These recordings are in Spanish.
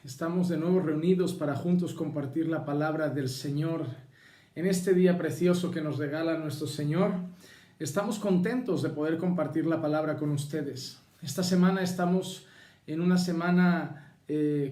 Estamos de nuevo reunidos para juntos compartir la palabra del Señor. En este día precioso que nos regala nuestro Señor, estamos contentos de poder compartir la palabra con ustedes. Esta semana estamos en una semana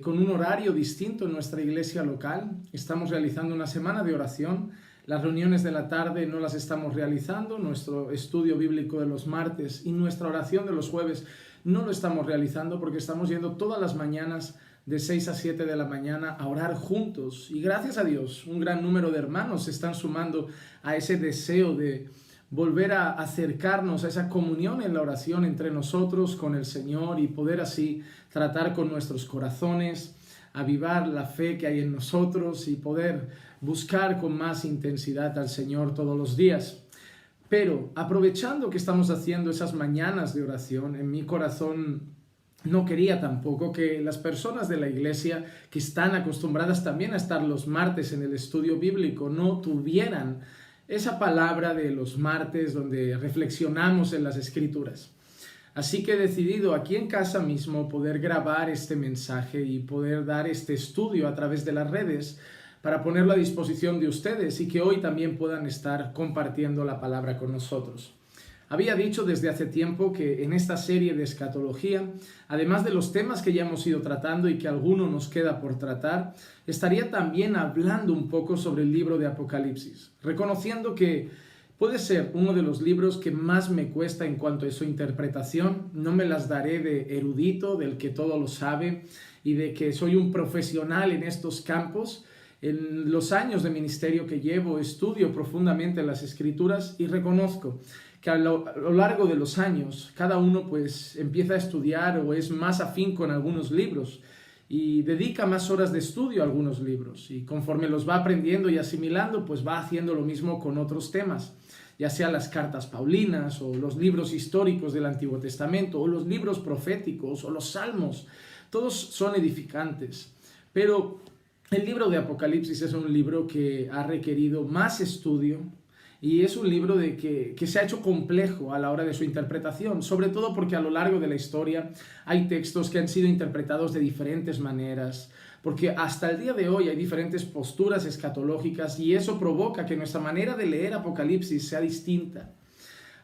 con un horario distinto en nuestra iglesia local. Estamos realizando una semana de oración. Las reuniones de la tarde no las estamos realizando, nuestro estudio bíblico de los martes y nuestra oración de los jueves no lo estamos realizando porque estamos yendo todas las mañanas de 6 a 7 de la mañana a orar juntos. Y gracias a Dios, un gran número de hermanos se están sumando a ese deseo de volver a acercarnos a esa comunión en la oración entre nosotros con el Señor y poder así tratar con nuestros corazones, avivar la fe que hay en nosotros y poder buscar con más intensidad al Señor todos los días. Pero aprovechando que estamos haciendo esas mañanas de oración, en mi corazón no quería tampoco que las personas de la iglesia que están acostumbradas también a estar los martes en el estudio bíblico no tuvieran esa palabra de los martes donde reflexionamos en las Escrituras. Así que he decidido aquí en casa mismo poder grabar este mensaje y poder dar este estudio a través de las redes para ponerlo a disposición de ustedes y que hoy también puedan estar compartiendo la palabra con nosotros. Había dicho desde hace tiempo que en esta serie de escatología, además de los temas que ya hemos ido tratando y que alguno nos queda por tratar, estaría también hablando un poco sobre el libro de Apocalipsis, reconociendo que puede ser uno de los libros que más me cuesta en cuanto a su interpretación. No me las daré de erudito, del que todo lo sabe y de que soy un profesional en estos campos. En los años de ministerio que llevo, estudio profundamente las Escrituras y reconozco que a lo largo de los años cada uno pues empieza a estudiar o es más afín con algunos libros y dedica más horas de estudio a algunos libros y conforme los va aprendiendo y asimilando pues va haciendo lo mismo con otros temas, ya sea las cartas paulinas o los libros históricos del Antiguo Testamento o los libros proféticos o los salmos. Todos son edificantes, pero el libro de Apocalipsis es un libro que ha requerido más estudio y es un libro que se ha hecho complejo a la hora de su interpretación, sobre todo porque a lo largo de la historia hay textos que han sido interpretados de diferentes maneras, porque hasta el día de hoy hay diferentes posturas escatológicas y eso provoca que nuestra manera de leer Apocalipsis sea distinta.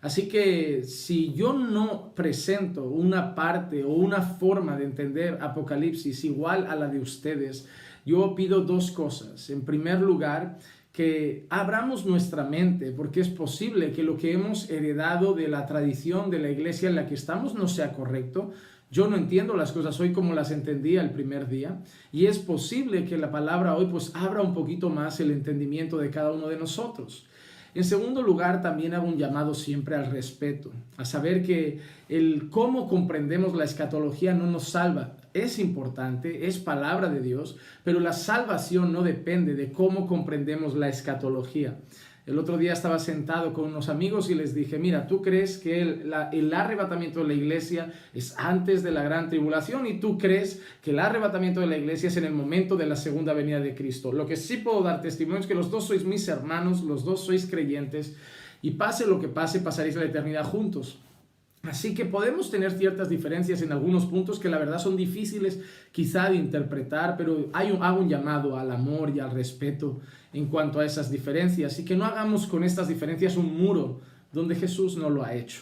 Así que si yo no presento una parte o una forma de entender Apocalipsis igual a la de ustedes, yo pido dos cosas. En primer lugar, que abramos nuestra mente, porque es posible que lo que hemos heredado de la tradición de la iglesia en la que estamos no sea correcto. Yo no entiendo las cosas hoy como las entendía el primer día y es posible que la palabra hoy pues abra un poquito más el entendimiento de cada uno de nosotros. En segundo lugar, también hago un llamado siempre al respeto, a saber que el cómo comprendemos la escatología no nos salva. Es importante, es palabra de Dios, pero la salvación no depende de cómo comprendemos la escatología. El otro día estaba sentado con unos amigos y les dije, mira, ¿tú crees que el arrebatamiento de la iglesia es antes de la gran tribulación? Y tú crees que el arrebatamiento de la iglesia es en el momento de la segunda venida de Cristo. Lo que sí puedo dar testimonio es que los dos sois mis hermanos, los dos sois creyentes y pase lo que pase, pasaréis la eternidad juntos. Así que podemos tener ciertas diferencias en algunos puntos que la verdad son difíciles quizá de interpretar, pero hago un llamado al amor y al respeto en cuanto a esas diferencias y que no hagamos con estas diferencias un muro donde Jesús no lo ha hecho.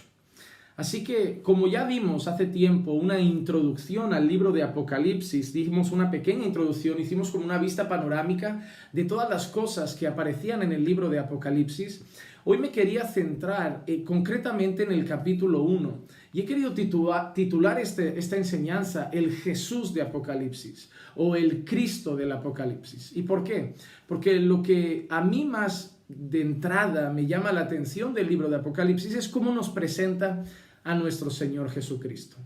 Así que, como ya dimos hace tiempo una introducción al libro de Apocalipsis, dimos una pequeña introducción, hicimos como una vista panorámica de todas las cosas que aparecían en el libro de Apocalipsis. Hoy me quería centrar concretamente en el capítulo 1 y he querido titular esta enseñanza el Jesús de Apocalipsis o el Cristo del Apocalipsis. ¿Y por qué? Porque lo que a mí más de entrada me llama la atención del libro de Apocalipsis es cómo nos presenta a nuestro Señor Jesucristo.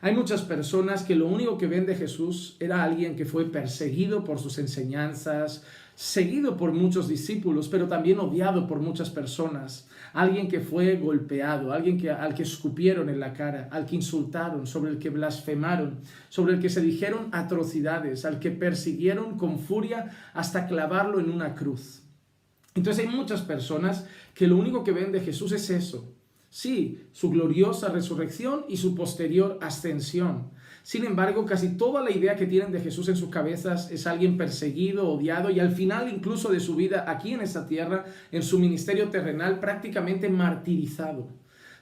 Hay muchas personas que lo único que ven de Jesús era alguien que fue perseguido por sus enseñanzas, seguido por muchos discípulos, pero también odiado por muchas personas. Alguien que fue golpeado, alguien al que escupieron en la cara, al que insultaron, sobre el que blasfemaron, sobre el que se dijeron atrocidades, al que persiguieron con furia hasta clavarlo en una cruz. Entonces hay muchas personas que lo único que ven de Jesús es eso. Sí, su gloriosa resurrección y su posterior ascensión. Sin embargo, casi toda la idea que tienen de Jesús en sus cabezas es alguien perseguido, odiado y al final incluso de su vida aquí en esta tierra, en su ministerio terrenal, prácticamente martirizado.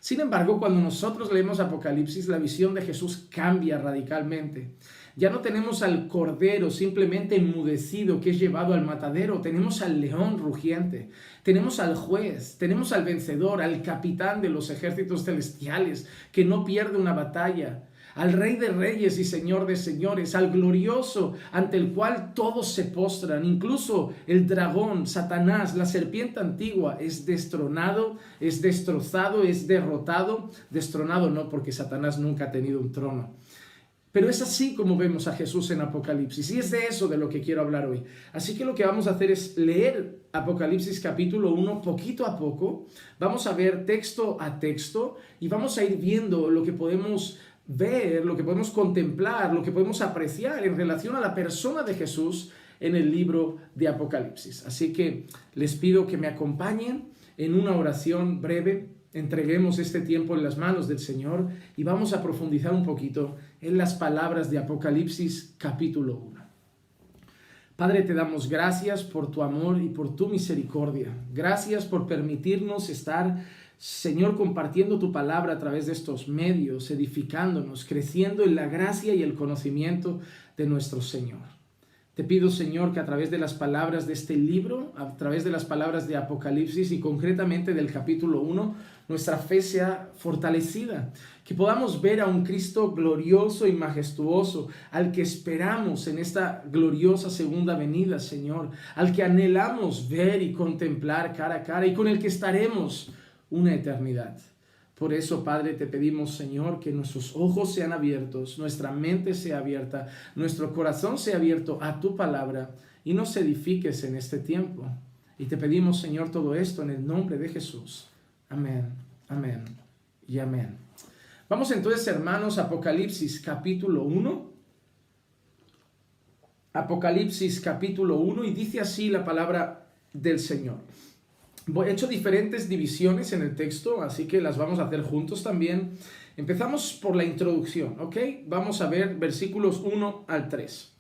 Sin embargo, cuando nosotros leemos Apocalipsis, la visión de Jesús cambia radicalmente. Ya no tenemos al cordero simplemente enmudecido que es llevado al matadero, tenemos al león rugiente, tenemos al juez, tenemos al vencedor, al capitán de los ejércitos celestiales que no pierde una batalla, al Rey de Reyes y Señor de Señores, al glorioso ante el cual todos se postran, incluso el dragón, Satanás, la serpiente antigua, es destronado, es destrozado, es derrotado, destronado no porque Satanás nunca ha tenido un trono. Pero es así como vemos a Jesús en Apocalipsis y es de eso de lo que quiero hablar hoy. Así que lo que vamos a hacer es leer Apocalipsis capítulo 1 poquito a poco. Vamos a ver texto a texto y vamos a ir viendo lo que podemos ver, lo que podemos contemplar, lo que podemos apreciar en relación a la persona de Jesús en el libro de Apocalipsis. Así que les pido que me acompañen en una oración breve. Entreguemos este tiempo en las manos del Señor y vamos a profundizar un poquito en las palabras de Apocalipsis capítulo 1. Padre, te damos gracias por tu amor y por tu misericordia. Gracias por permitirnos estar, Señor, compartiendo tu palabra a través de estos medios, edificándonos, creciendo en la gracia y el conocimiento de nuestro Señor. Te pido, Señor, que a través de las palabras de este libro, a través de las palabras de Apocalipsis y concretamente del capítulo 1, nuestra fe sea fortalecida, que podamos ver a un Cristo glorioso y majestuoso, al que esperamos en esta gloriosa segunda venida, Señor, al que anhelamos ver y contemplar cara a cara y con el que estaremos una eternidad. Por eso, Padre, te pedimos, Señor, que nuestros ojos sean abiertos, nuestra mente sea abierta, nuestro corazón sea abierto a tu palabra y nos edifiques en este tiempo. Y te pedimos, Señor, todo esto en el nombre de Jesús. Amén, amén y amén. Vamos entonces, hermanos, a Apocalipsis capítulo 1. Apocalipsis capítulo 1 y dice así la palabra del Señor. He hecho diferentes divisiones en el texto, así que las vamos a hacer juntos también. Empezamos por la introducción, ¿ok? Vamos a ver versículos 1 al 3.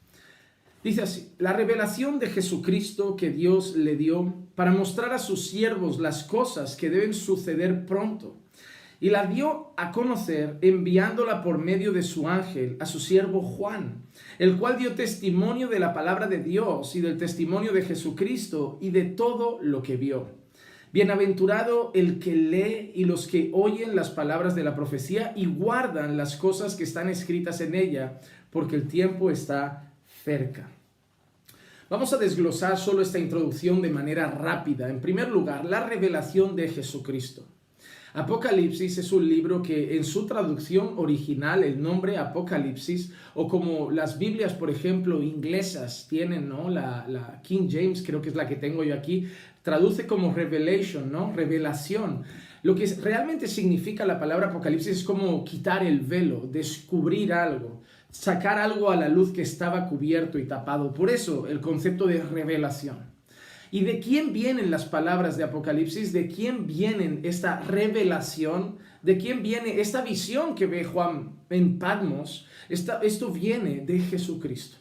Dice así: la revelación de Jesucristo que Dios le dio para mostrar a sus siervos las cosas que deben suceder pronto. Y la dio a conocer enviándola por medio de su ángel a su siervo Juan, el cual dio testimonio de la palabra de Dios y del testimonio de Jesucristo y de todo lo que vio. Bienaventurado el que lee y los que oyen las palabras de la profecía y guardan las cosas que están escritas en ella, porque el tiempo está cerca. Vamos a desglosar solo esta introducción de manera rápida. En primer lugar, la revelación de Jesucristo. Apocalipsis es un libro que en su traducción original, el nombre Apocalipsis, o como las Biblias, por ejemplo, inglesas tienen, ¿no? La King James, creo que es la que tengo yo aquí, traduce como revelation, ¿no? Revelación. Lo que realmente significa la palabra Apocalipsis es como quitar el velo, descubrir algo, sacar algo a la luz que estaba cubierto y tapado. Por eso el concepto de revelación. ¿Y de quién vienen las palabras de Apocalipsis? ¿De quién viene esta revelación? ¿De quién viene esta visión que ve Juan en Patmos? Esto viene de Jesucristo.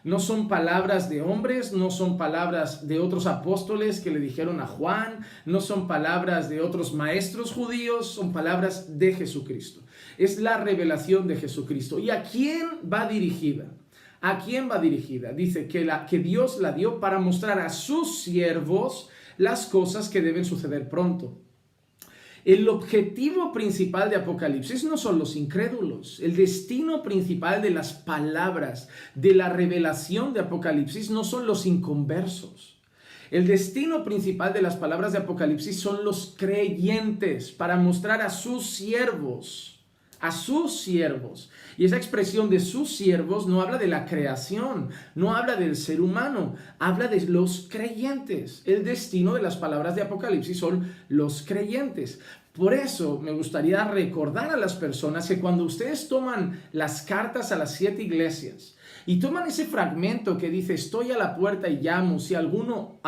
No son palabras de hombres, no son palabras de otros apóstoles que le dijeron a Juan, no son palabras de otros maestros judíos, son palabras de Jesucristo. Es la revelación de Jesucristo. ¿Y a quién va dirigida? ¿A quién va dirigida? Dice que Dios la dio para mostrar a sus siervos las cosas que deben suceder pronto. El objetivo principal de Apocalipsis no son los incrédulos. El destino principal de las palabras de la revelación de Apocalipsis no son los inconversos. El destino principal de las palabras de Apocalipsis son los creyentes para mostrar a sus siervos. A sus siervos. Y esa expresión de sus siervos no habla de la creación, no habla del ser humano, habla de los creyentes. El destino de las palabras de Apocalipsis son los creyentes. Por eso me gustaría recordar a las personas que cuando ustedes toman las cartas a las 7 iglesias y toman ese fragmento que dice, estoy a la puerta y llamo, si alguno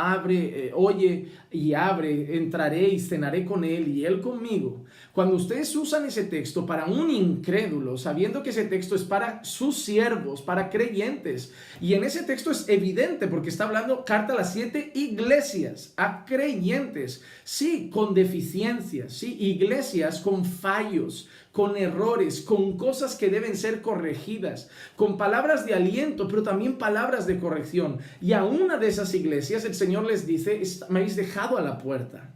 oye y abre, entraré y cenaré con él y él conmigo. Cuando ustedes usan ese texto para un incrédulo, sabiendo que ese texto es para sus siervos, para creyentes, y en ese texto es evidente porque está hablando carta a las 7 iglesias, a creyentes, sí, con deficiencias, sí, iglesias con fallos, con errores, con cosas que deben ser corregidas, con palabras de aliento, pero también palabras de corrección. Y a una de esas iglesias el Señor les dice, me habéis dejado a la puerta,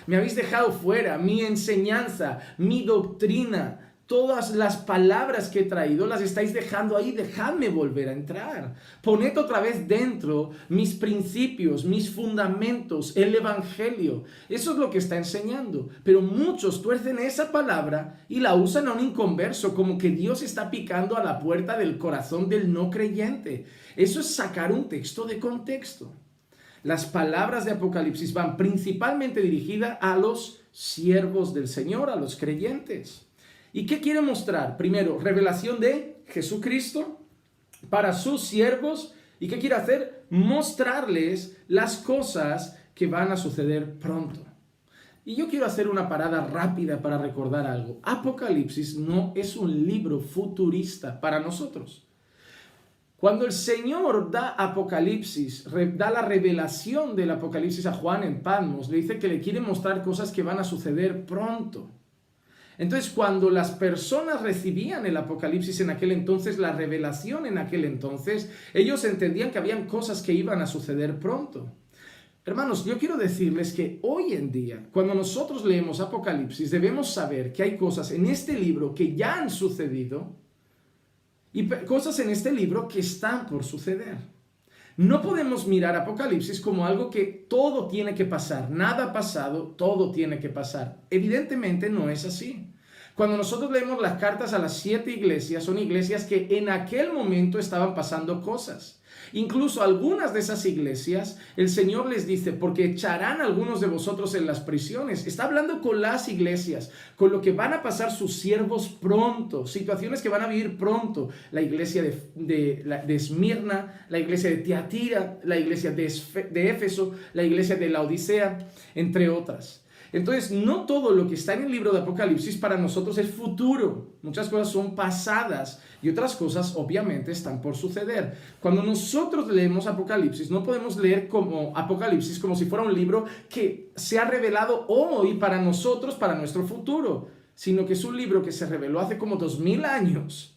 me habéis dejado fuera, mi enseñanza, mi doctrina, todas las palabras que he traído las estáis dejando ahí, dejadme volver a entrar. Poned otra vez dentro mis principios, mis fundamentos, el evangelio. Eso es lo que está enseñando. Pero muchos tuercen esa palabra y la usan a un inconverso, como que Dios está picando a la puerta del corazón del no creyente. Eso es sacar un texto de contexto. Las palabras de Apocalipsis van principalmente dirigidas a los siervos del Señor, a los creyentes. ¿Y qué quiere mostrar? Primero, revelación de Jesucristo para sus siervos. ¿Y qué quiere hacer? Mostrarles las cosas que van a suceder pronto. Y yo quiero hacer una parada rápida para recordar algo. Apocalipsis no es un libro futurista para nosotros. Cuando el Señor da Apocalipsis, da la revelación del Apocalipsis a Juan en Patmos, le dice que le quiere mostrar cosas que van a suceder pronto. Entonces, cuando las personas recibían el Apocalipsis en aquel entonces, la revelación en aquel entonces, ellos entendían que habían cosas que iban a suceder pronto. Hermanos, yo quiero decirles que hoy en día, cuando nosotros leemos Apocalipsis, debemos saber que hay cosas en este libro que ya han sucedido y cosas en este libro que están por suceder. No podemos mirar Apocalipsis como algo que todo tiene que pasar, nada ha pasado, todo tiene que pasar. Evidentemente no es así. Cuando nosotros leemos las cartas a las 7 iglesias, son iglesias que en aquel momento estaban pasando cosas. Incluso algunas de esas iglesias, el Señor les dice, porque echarán a algunos de vosotros en las prisiones. Está hablando con las iglesias, con lo que van a pasar sus siervos pronto, situaciones que van a vivir pronto. La iglesia de Esmirna, la iglesia de Tiatira, la iglesia de Éfeso, la iglesia de Laodicea, entre otras. Entonces, no todo lo que está en el libro de Apocalipsis para nosotros es futuro. Muchas cosas son pasadas y otras cosas obviamente están por suceder. Cuando nosotros leemos Apocalipsis, no podemos leer como Apocalipsis como si fuera un libro que se ha revelado hoy para nosotros, para nuestro futuro, sino que es un libro que se reveló hace como 2000 años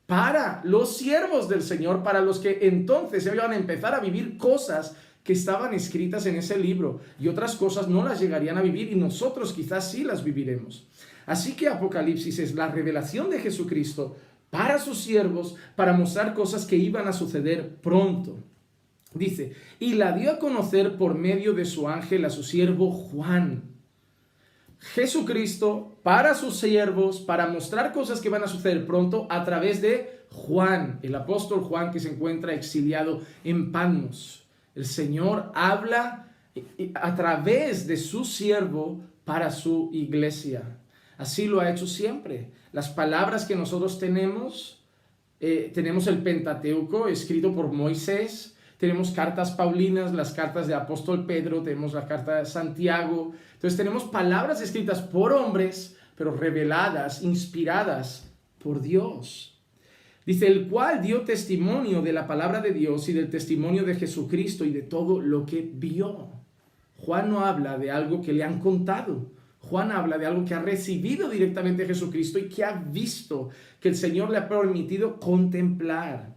para los siervos del Señor, para los que entonces iban a empezar a vivir cosas que estaban escritas en ese libro, y otras cosas no las llegarían a vivir y nosotros quizás sí las viviremos. Así que Apocalipsis es la revelación de Jesucristo para sus siervos, para mostrar cosas que iban a suceder pronto. Dice, y la dio a conocer por medio de su ángel a su siervo Juan. Jesucristo para sus siervos, para mostrar cosas que van a suceder pronto a través de Juan, el apóstol Juan, que se encuentra exiliado en Patmos. El Señor habla a través de su siervo para su iglesia. Así lo ha hecho siempre. Las palabras que nosotros tenemos el Pentateuco escrito por Moisés, tenemos cartas paulinas, las cartas de apóstol Pedro, tenemos la carta de Santiago. Entonces tenemos palabras escritas por hombres, pero reveladas, inspiradas por Dios. Dice, el cual dio testimonio de la palabra de Dios y del testimonio de Jesucristo y de todo lo que vio. Juan no habla de algo que le han contado. Juan habla de algo que ha recibido directamente de Jesucristo y que ha visto, que el Señor le ha permitido contemplar.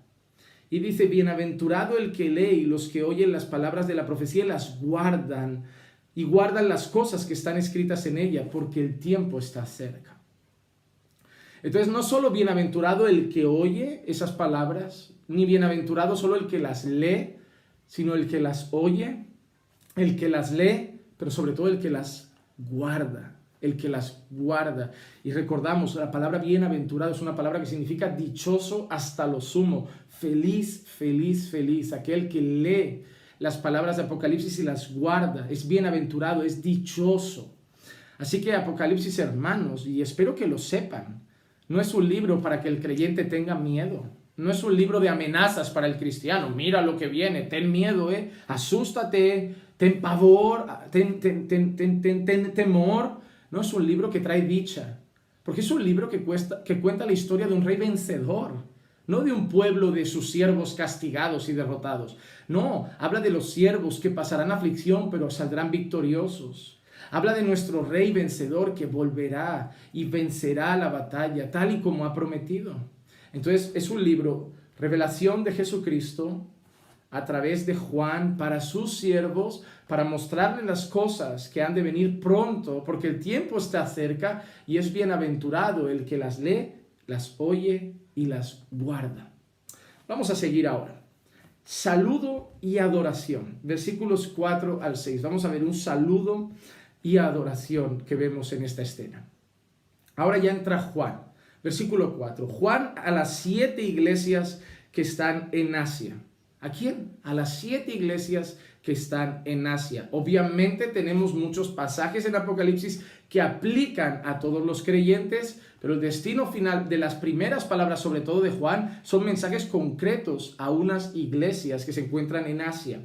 Y dice, bienaventurado el que lee y los que oyen las palabras de la profecía y las guardan. Y guardan las cosas que están escritas en ella, porque el tiempo está cerca. Entonces, no solo bienaventurado el que oye esas palabras, ni bienaventurado solo el que las lee, sino el que las oye, el que las lee, pero sobre todo el que las guarda, el que las guarda. Y recordamos, la palabra bienaventurado es una palabra que significa dichoso hasta lo sumo, feliz, feliz, feliz. Aquel que lee las palabras de Apocalipsis y las guarda, es bienaventurado, es dichoso. Así que Apocalipsis, hermanos, y espero que lo sepan, no es un libro para que el creyente tenga miedo. No es un libro de amenazas para el cristiano. Mira lo que viene, ten miedo, asústate, ten pavor, ten temor. No es un libro que trae dicha, porque es un libro que cuenta la historia de un rey vencedor, no de un pueblo de sus siervos castigados y derrotados. No, habla de los siervos que pasarán aflicción, pero saldrán victoriosos. Habla de nuestro rey vencedor que volverá y vencerá la batalla, tal y como ha prometido. Entonces es un libro, revelación de Jesucristo a través de Juan para sus siervos, para mostrarles las cosas que han de venir pronto, porque el tiempo está cerca y es bienaventurado el que las lee, las oye y las guarda. Vamos a seguir ahora. Saludo y adoración. Versículos 4 al 6. Vamos a ver un saludo y adoración que vemos en esta escena. Ahora ya entra Juan. Versículo 4. Juan a las 7 iglesias que están en Asia. ¿A quién? A las 7 iglesias que están en Asia. Obviamente tenemos muchos pasajes en Apocalipsis que aplican a todos los creyentes, pero el destino final de las primeras palabras, sobre todo de Juan, son mensajes concretos a unas iglesias que se encuentran en Asia.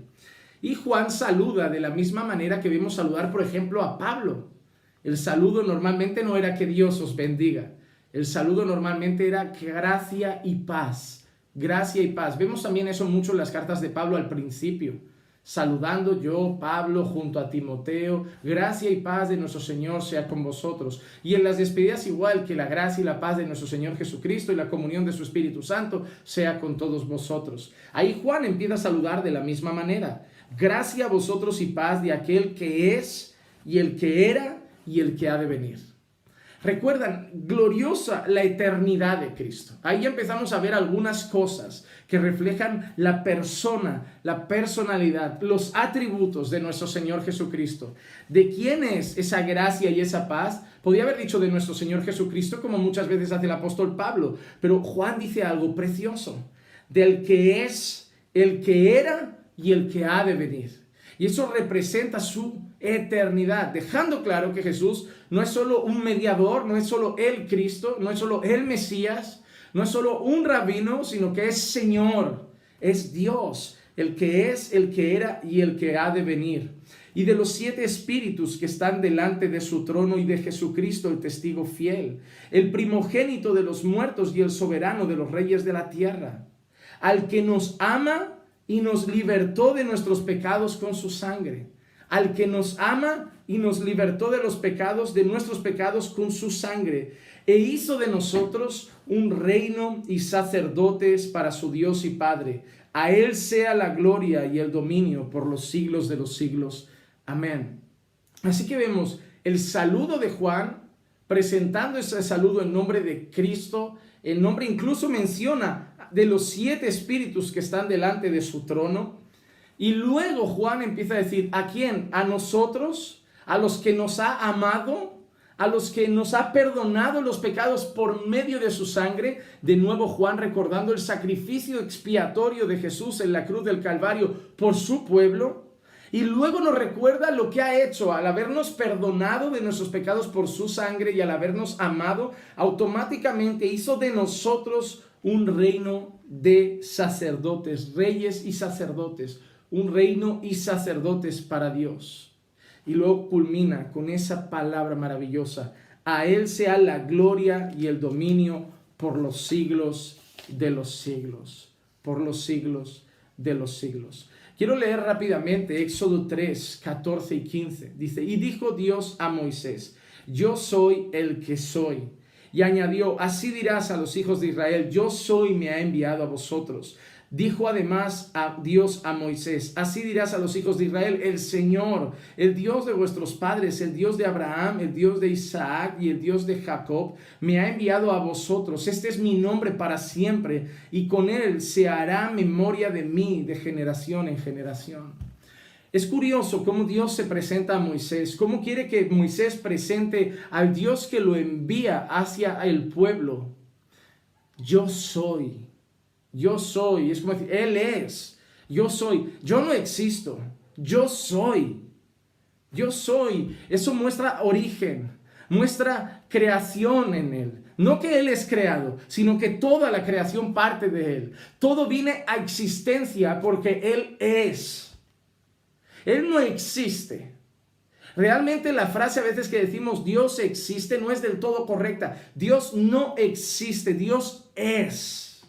Y Juan saluda de la misma manera que vemos saludar, por ejemplo, a Pablo. El saludo normalmente no era que Dios os bendiga. El saludo normalmente era que gracia y paz. Gracia y paz. Vemos también eso mucho en las cartas de Pablo al principio. Saludando yo, Pablo, junto a Timoteo, gracia y paz de nuestro Señor sea con vosotros. Y en las despedidas igual, que la gracia y la paz de nuestro Señor Jesucristo y la comunión de su Espíritu Santo sea con todos vosotros. Ahí Juan empieza a saludar de la misma manera. Gracia a vosotros y paz de aquel que es y el que era y el que ha de venir. Recuerdan, gloriosa la eternidad de Cristo. Ahí empezamos a ver algunas cosas que reflejan la persona, la personalidad, los atributos de nuestro Señor Jesucristo. ¿De quién es esa gracia y esa paz? Podría haber dicho de nuestro Señor Jesucristo, como muchas veces hace el apóstol Pablo, pero Juan dice algo precioso, del que es, el que era y el que ha de venir. Y eso representa su eternidad, dejando claro que Jesús no es solo un mediador, no es solo el Cristo, no es solo el Mesías, no es solo un rabino, sino que es Señor, es Dios, el que es, el que era y el que ha de venir. Y de los 7 espíritus que están delante de su trono y de Jesucristo, el testigo fiel, el primogénito de los muertos y el soberano de los reyes de la tierra, al que nos ama y nos libertó de nuestros pecados con su sangre. Al que nos ama y nos libertó de los pecados, de nuestros pecados con su sangre, e hizo de nosotros un reino y sacerdotes para su Dios y Padre. A él sea la gloria y el dominio por los siglos de los siglos. Amén. Así que vemos el saludo de Juan, presentando ese saludo en nombre de Cristo. El nombre incluso menciona de los 7 espíritus que están delante de su trono. Y luego Juan empieza a decir, ¿a quién? A nosotros, a los que nos ha amado, a los que nos ha perdonado los pecados por medio de su sangre. De nuevo Juan recordando el sacrificio expiatorio de Jesús en la cruz del Calvario por su pueblo. Y luego nos recuerda lo que ha hecho al habernos perdonado de nuestros pecados por su sangre y al habernos amado, automáticamente hizo de nosotros un reino de sacerdotes, reyes y sacerdotes, un reino y sacerdotes para Dios. Y luego culmina con esa palabra maravillosa, a él sea la gloria y el dominio por los siglos de los siglos, por los siglos de los siglos. Quiero leer rápidamente Éxodo 3, 14 y 15. Dice, y dijo Dios a Moisés, yo soy el que soy. Y añadió, así dirás a los hijos de Israel, yo soy, me ha enviado a vosotros. Dijo además a Dios a Moisés, así dirás a los hijos de Israel, el Señor, el Dios de vuestros padres, el Dios de Abraham, el Dios de Isaac y el Dios de Jacob, me ha enviado a vosotros. Este es mi nombre para siempre, y con él se hará memoria de mí de generación en generación. Es curioso cómo Dios se presenta a Moisés, cómo quiere que Moisés presente al Dios que lo envía hacia el pueblo. Yo soy. Yo soy, es como decir, Él es, yo soy, yo no existo, yo soy, yo soy. Eso muestra origen, muestra creación en Él, No que Él es creado, sino que toda la creación parte de Él. Todo viene a existencia porque Él es. Él no existe. Realmente la frase a veces que decimos Dios existe no es del todo correcta. Dios no existe, Dios es.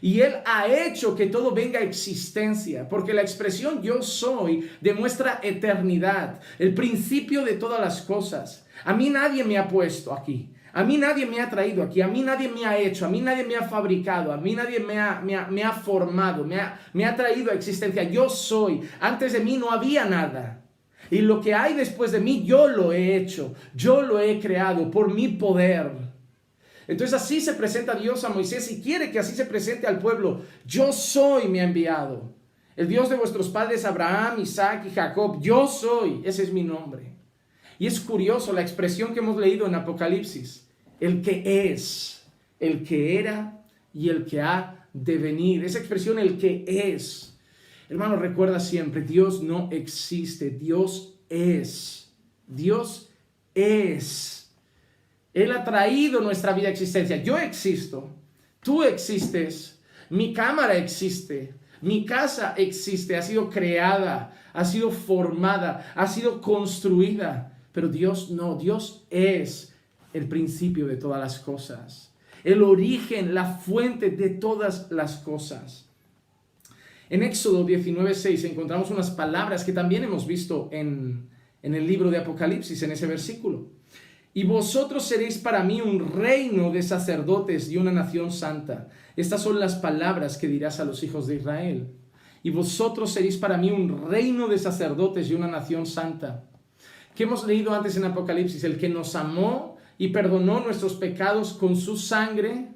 Y Él ha hecho que todo venga a existencia, porque la expresión yo soy demuestra eternidad, el principio de todas las cosas. A mí nadie me ha puesto aquí. A mí nadie me ha traído aquí, a mí nadie me ha hecho, a mí nadie me ha fabricado, a mí nadie me ha formado, me ha traído a existencia. Yo soy, antes de mí no había nada. Y lo que hay después de mí, yo lo he hecho, yo lo he creado por mi poder. Entonces así se presenta Dios a Moisés y quiere que así se presente al pueblo. Yo soy, me ha enviado. El Dios de vuestros padres Abraham, Isaac y Jacob, yo soy, ese es mi nombre. Y es curioso la expresión que hemos leído en Apocalipsis. El que es, el que era y el que ha de venir. Esa expresión, el que es. Hermano, recuerda siempre, Dios no existe, Dios es. Dios es. Él ha traído nuestra vida a existencia. Yo existo, tú existes, mi cámara existe, mi casa existe, ha sido creada, ha sido formada, ha sido construida. Pero Dios no, Dios es el principio de todas las cosas, el origen, la fuente de todas las cosas. En Éxodo 19:6 encontramos unas palabras que también hemos visto en el libro de Apocalipsis, en ese versículo. Y vosotros seréis para mí un reino de sacerdotes y una nación santa. Estas son las palabras que dirás a los hijos de Israel. Y vosotros seréis para mí un reino de sacerdotes y una nación santa. ¿Qué hemos leído antes en Apocalipsis? El que nos amó y perdonó nuestros pecados con su sangre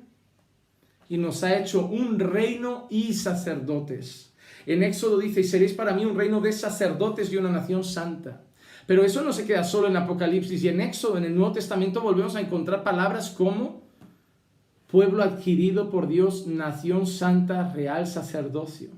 y nos ha hecho un reino y sacerdotes. En Éxodo dice, y seréis para mí un reino de sacerdotes y una nación santa. Pero eso no se queda solo en Apocalipsis, y en Éxodo, en el Nuevo Testamento, volvemos a encontrar palabras como pueblo adquirido por Dios, nación santa, real sacerdocio.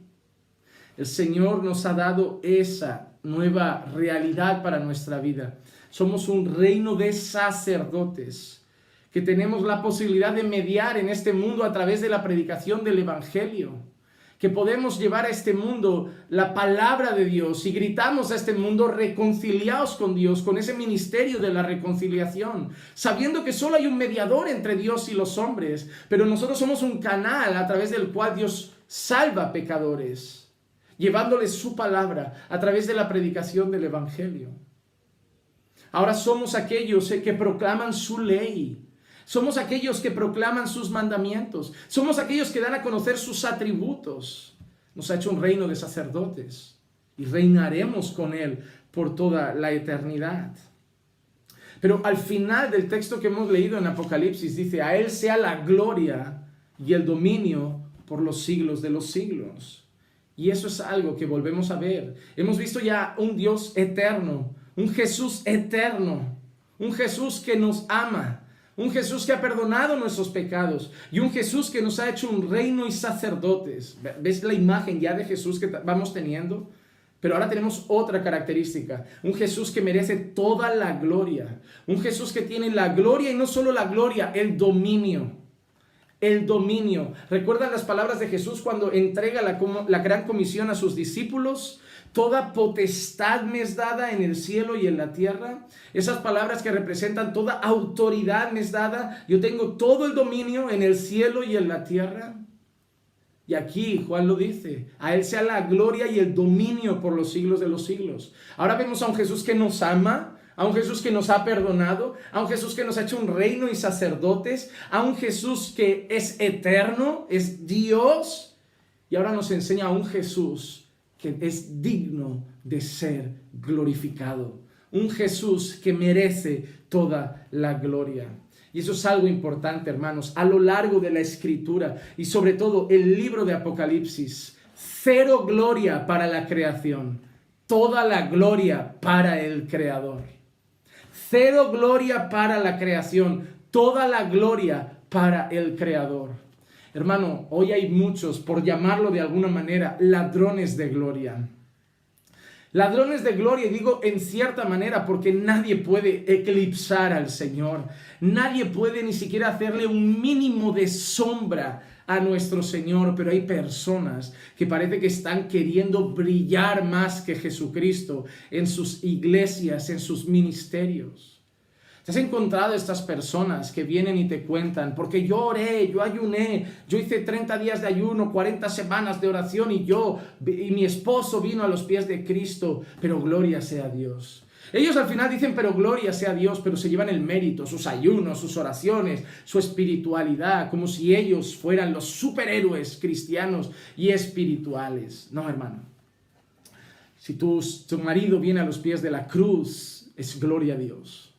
El Señor nos ha dado esa nueva realidad para nuestra vida. Somos un reino de sacerdotes, que tenemos la posibilidad de mediar en este mundo a través de la predicación del Evangelio, que podemos llevar a este mundo la palabra de Dios y gritamos a este mundo reconciliados con Dios, con ese ministerio de la reconciliación, sabiendo que solo hay un mediador entre Dios y los hombres, pero nosotros somos un canal a través del cual Dios salva pecadores, llevándoles su palabra a través de la predicación del Evangelio. Ahora somos aquellos que proclaman su ley. Somos aquellos que proclaman sus mandamientos. Somos aquellos que dan a conocer sus atributos. Nos ha hecho un reino de sacerdotes y reinaremos con Él por toda la eternidad. Pero al final del texto que hemos leído en Apocalipsis dice, a Él sea la gloria y el dominio por los siglos de los siglos. Y eso es algo que volvemos a ver. Hemos visto ya un Dios eterno, un Jesús eterno, un Jesús que nos ama, un Jesús que ha perdonado nuestros pecados y un Jesús que nos ha hecho un reino y sacerdotes. ¿Ves la imagen ya de Jesús que vamos teniendo? Pero ahora tenemos otra característica, un Jesús que merece toda la gloria, un Jesús que tiene la gloria y no solo la gloria, el dominio. El dominio. ¿Recuerdan las palabras de Jesús cuando entrega la gran comisión a sus discípulos? Toda potestad me es dada en el cielo y en la tierra. Esas palabras que representan toda autoridad me es dada. Yo tengo todo el dominio en el cielo y en la tierra. Y aquí Juan lo dice, a Él sea la gloria y el dominio por los siglos de los siglos. Ahora vemos a un Jesús que nos ama, a un Jesús que nos ha perdonado, a un Jesús que nos ha hecho un reino y sacerdotes, a un Jesús que es eterno, es Dios, y ahora nos enseña a un Jesús que es digno de ser glorificado, un Jesús que merece toda la gloria. Y eso es algo importante, hermanos, a lo largo de la Escritura y sobre todo el libro de Apocalipsis, cero gloria para la creación, toda la gloria para el Creador. Cero gloria para la creación, toda la gloria para el Creador. Hermano, hoy hay muchos, por llamarlo de alguna manera, ladrones de gloria. Ladrones de gloria, y digo en cierta manera porque nadie puede eclipsar al Señor. Nadie puede ni siquiera hacerle un mínimo de sombra a nuestro Señor, pero hay personas que parece que están queriendo brillar más que Jesucristo en sus iglesias, en sus ministerios. ¿Te has encontrado estas personas que vienen y te cuentan, porque yo oré, yo ayuné, yo hice 30 días de ayuno, 40 semanas de oración y mi esposo vino a los pies de Cristo, pero gloria sea a Dios? Ellos al final dicen, pero gloria sea a Dios, pero se llevan el mérito, sus ayunos, sus oraciones, su espiritualidad, como si ellos fueran los superhéroes cristianos y espirituales. No, hermano. Si tu marido viene a los pies de la cruz, es gloria a Dios.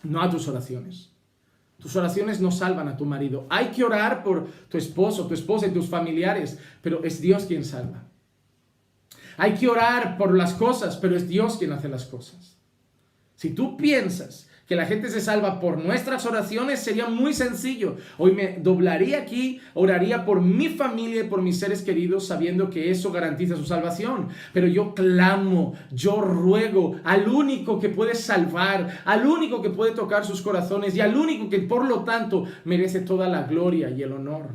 No a tus oraciones. Tus oraciones no salvan a tu marido. Hay que orar por tu esposo, tu esposa y tus familiares, pero es Dios quien salva. Hay que orar por las cosas, pero es Dios quien hace las cosas. Si tú piensas que la gente se salva por nuestras oraciones, sería muy sencillo. Hoy me doblaría aquí, oraría por mi familia y por mis seres queridos, sabiendo que eso garantiza su salvación. Pero yo clamo, yo ruego al único que puede salvar, al único que puede tocar sus corazones y al único que por lo tanto merece toda la gloria y el honor.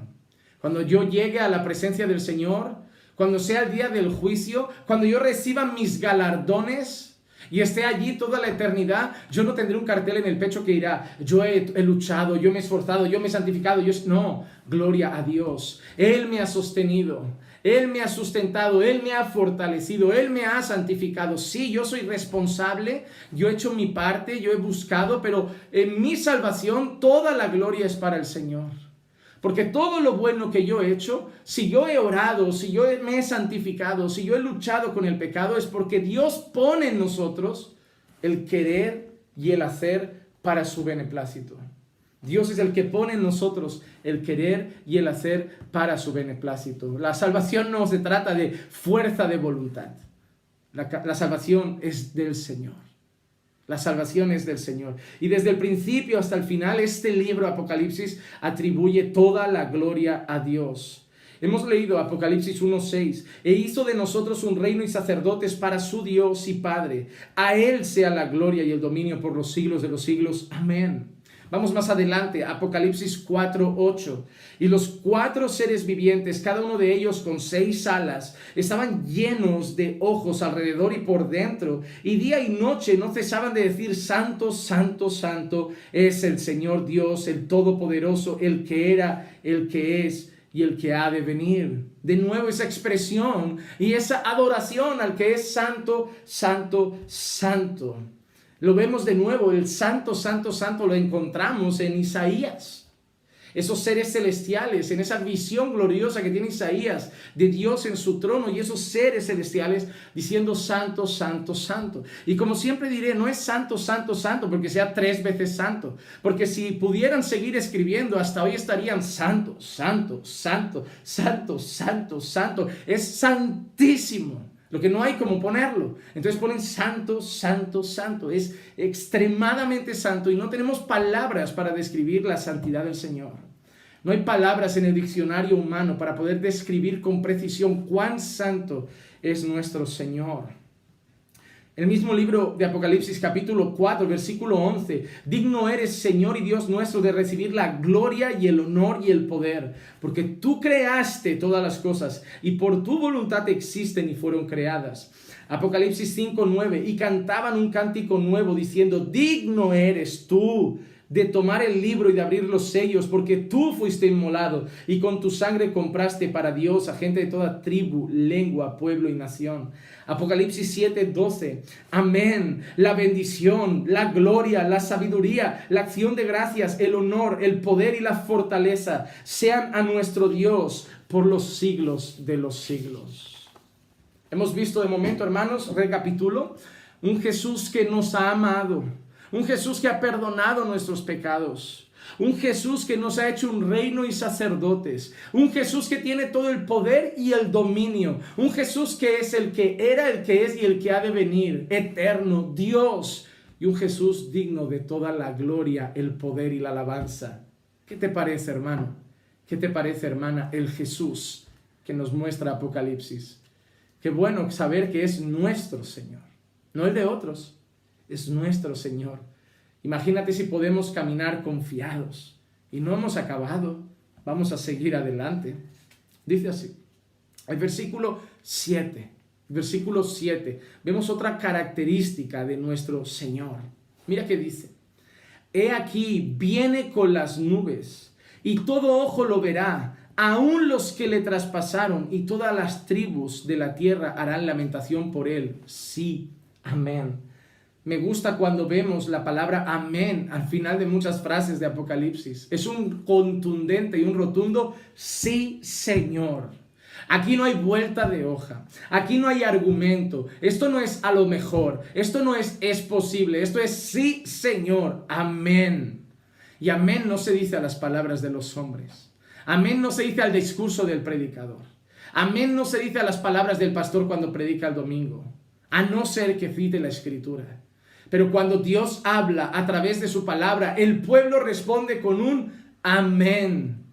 Cuando yo llegue a la presencia del Señor, cuando sea el día del juicio, cuando yo reciba mis galardones y esté allí toda la eternidad, yo no tendré un cartel en el pecho que dirá, yo he luchado, yo me he esforzado, yo me he santificado. No, gloria a Dios. Él me ha sostenido, Él me ha sustentado, Él me ha fortalecido, Él me ha santificado. Sí, yo soy responsable, yo he hecho mi parte, yo he buscado, pero en mi salvación toda la gloria es para el Señor. Porque todo lo bueno que yo he hecho, si yo he orado, si yo me he santificado, si yo he luchado con el pecado, es porque Dios pone en nosotros el querer y el hacer para su beneplácito. Dios es el que pone en nosotros el querer y el hacer para su beneplácito. La salvación no se trata de fuerza de voluntad. La salvación es del Señor. La salvación es del Señor. Y desde el principio hasta el final, este libro, Apocalipsis, atribuye toda la gloria a Dios. Hemos leído Apocalipsis 1:6. E hizo de nosotros un reino y sacerdotes para su Dios y Padre. A Él sea la gloria y el dominio por los siglos de los siglos. Amén. Vamos más adelante, Apocalipsis 4:8. Y los 4 seres vivientes, cada uno de ellos con 6 alas, estaban llenos de ojos alrededor y por dentro. Y día y noche no cesaban de decir, Santo, Santo, Santo es el Señor Dios, el Todopoderoso, el que era, el que es y el que ha de venir. De nuevo esa expresión y esa adoración al que es Santo, Santo, Santo. Lo vemos de nuevo, el Santo, Santo, Santo lo encontramos en Isaías. Esos seres celestiales, en esa visión gloriosa que tiene Isaías de Dios en su trono y esos seres celestiales diciendo Santo, Santo, Santo. Y como siempre diré, no es Santo, Santo, Santo porque sea 3 veces santo. Porque si pudieran seguir escribiendo, hasta hoy estarían Santo, Santo, Santo, Santo, Santo, Santo. Es santísimo. Lo que no hay como ponerlo. Entonces ponen santo, santo, santo. Es extremadamente santo y no tenemos palabras para describir la santidad del Señor. No hay palabras en el diccionario humano para poder describir con precisión cuán santo es nuestro Señor. El mismo libro de Apocalipsis capítulo 4, versículo 11. Digno eres, Señor y Dios nuestro, de recibir la gloria y el honor y el poder, porque tú creaste todas las cosas y por tu voluntad existen y fueron creadas. Apocalipsis 5, 9. Y cantaban un cántico nuevo diciendo, digno eres tú de tomar el libro y de abrir los sellos, porque tú fuiste inmolado y con tu sangre compraste para Dios a gente de toda tribu, lengua, pueblo y nación. Apocalipsis 7, 12. Amén. La bendición, la gloria, la sabiduría, la acción de gracias, el honor, el poder y la fortaleza sean a nuestro Dios por los siglos de los siglos. Hemos visto de momento, hermanos, recapitulo, un Jesús que nos ha amado. Un Jesús que ha perdonado nuestros pecados. Un Jesús que nos ha hecho un reino y sacerdotes. Un Jesús que tiene todo el poder y el dominio. Un Jesús que es el que era, el que es y el que ha de venir. Eterno, Dios. Y un Jesús digno de toda la gloria, el poder y la alabanza. ¿Qué te parece, hermano? ¿Qué te parece, hermana? El Jesús que nos muestra Apocalipsis. Qué bueno saber que es nuestro Señor, no el de otros, es nuestro Señor. Imagínate si podemos caminar confiados y no hemos acabado, vamos a seguir adelante. Dice así, el versículo 7, vemos otra característica de nuestro Señor. Mira qué dice, he aquí, viene con las nubes, y todo ojo lo verá, aun los que le traspasaron, y todas las tribus de la tierra harán lamentación por él. Sí, amén. Me gusta cuando vemos la palabra amén al final de muchas frases de Apocalipsis. Es un contundente y un rotundo sí, Señor. Aquí no hay vuelta de hoja, aquí no hay argumento, esto no es a lo mejor, esto no es posible, esto es sí, Señor, amén. Y amén no se dice a las palabras de los hombres, amén no se dice al discurso del predicador, amén no se dice a las palabras del pastor cuando predica el domingo, a no ser que cite la Escritura. Pero cuando Dios habla a través de su palabra, el pueblo responde con un amén,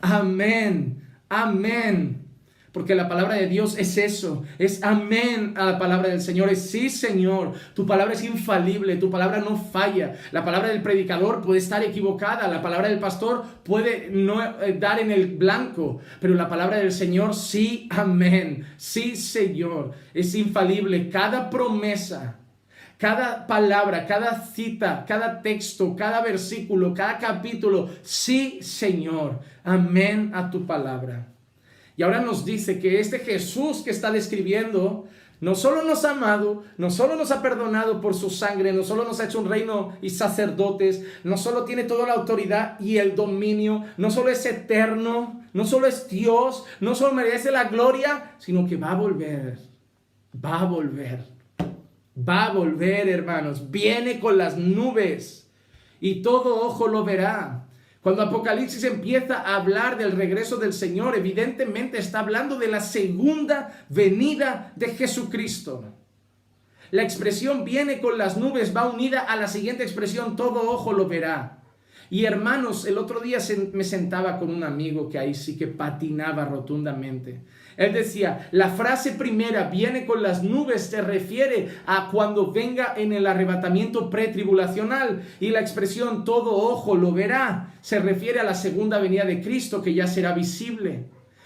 amén, amén. Porque la palabra de Dios es eso, es amén a la palabra del Señor, es sí, Señor, tu palabra es infalible, tu palabra no falla. La palabra del predicador puede estar equivocada, la palabra del pastor puede no dar en el blanco, pero la palabra del Señor, sí, amén, sí, Señor, es infalible. Cada promesa, cada palabra, cada cita, cada texto, cada versículo, cada capítulo, sí, Señor, amén a tu palabra. Y ahora nos dice que este Jesús que está describiendo no solo nos ha amado, no solo nos ha perdonado por su sangre, no solo nos ha hecho un reino y sacerdotes, no solo tiene toda la autoridad y el dominio, no solo es eterno, no solo es Dios, no solo merece la gloria, sino que va a volver, va a volver. Va a volver, hermanos, viene con las nubes y todo ojo lo verá. Cuando Apocalipsis empieza a hablar del regreso del Señor, evidentemente está hablando de la segunda venida de Jesucristo. La expresión viene con las nubes va unida a la siguiente expresión, todo ojo lo verá. Y hermanos, el otro día me sentaba con un amigo que ahí sí que patinaba rotundamente. Él decía, la frase primera, viene con las nubes, se refiere a cuando venga en el arrebatamiento pretribulacional. Y la expresión, todo ojo lo verá, se refiere a la segunda venida de Cristo, que ya será visible.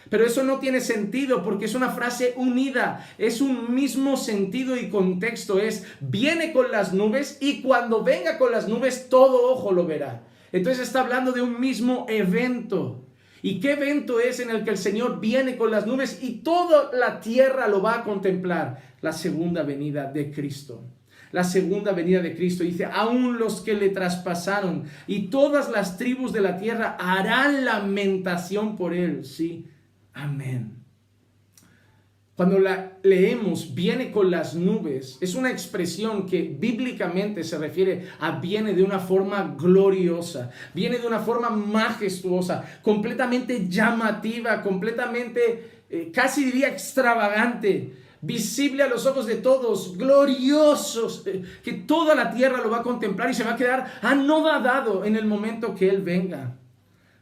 Pero eso no tiene sentido porque es una frase unida, es un mismo sentido y contexto. Es, viene con las nubes y cuando venga con las nubes, todo ojo lo verá. Entonces está hablando de un mismo evento. ¿Y qué evento es en el que el Señor viene con las nubes y toda la tierra lo va a contemplar? La segunda venida de Cristo. La segunda venida de Cristo. Dice, aún los que le traspasaron y todas las tribus de la tierra harán lamentación por él. Sí, amén. Cuando la leemos, viene con las nubes, es una expresión que bíblicamente se refiere a viene de una forma gloriosa, viene de una forma majestuosa, completamente llamativa, completamente, casi diría extravagante, visible a los ojos de todos, gloriosos, que toda la tierra lo va a contemplar y se va a quedar anodadado en el momento que Él venga.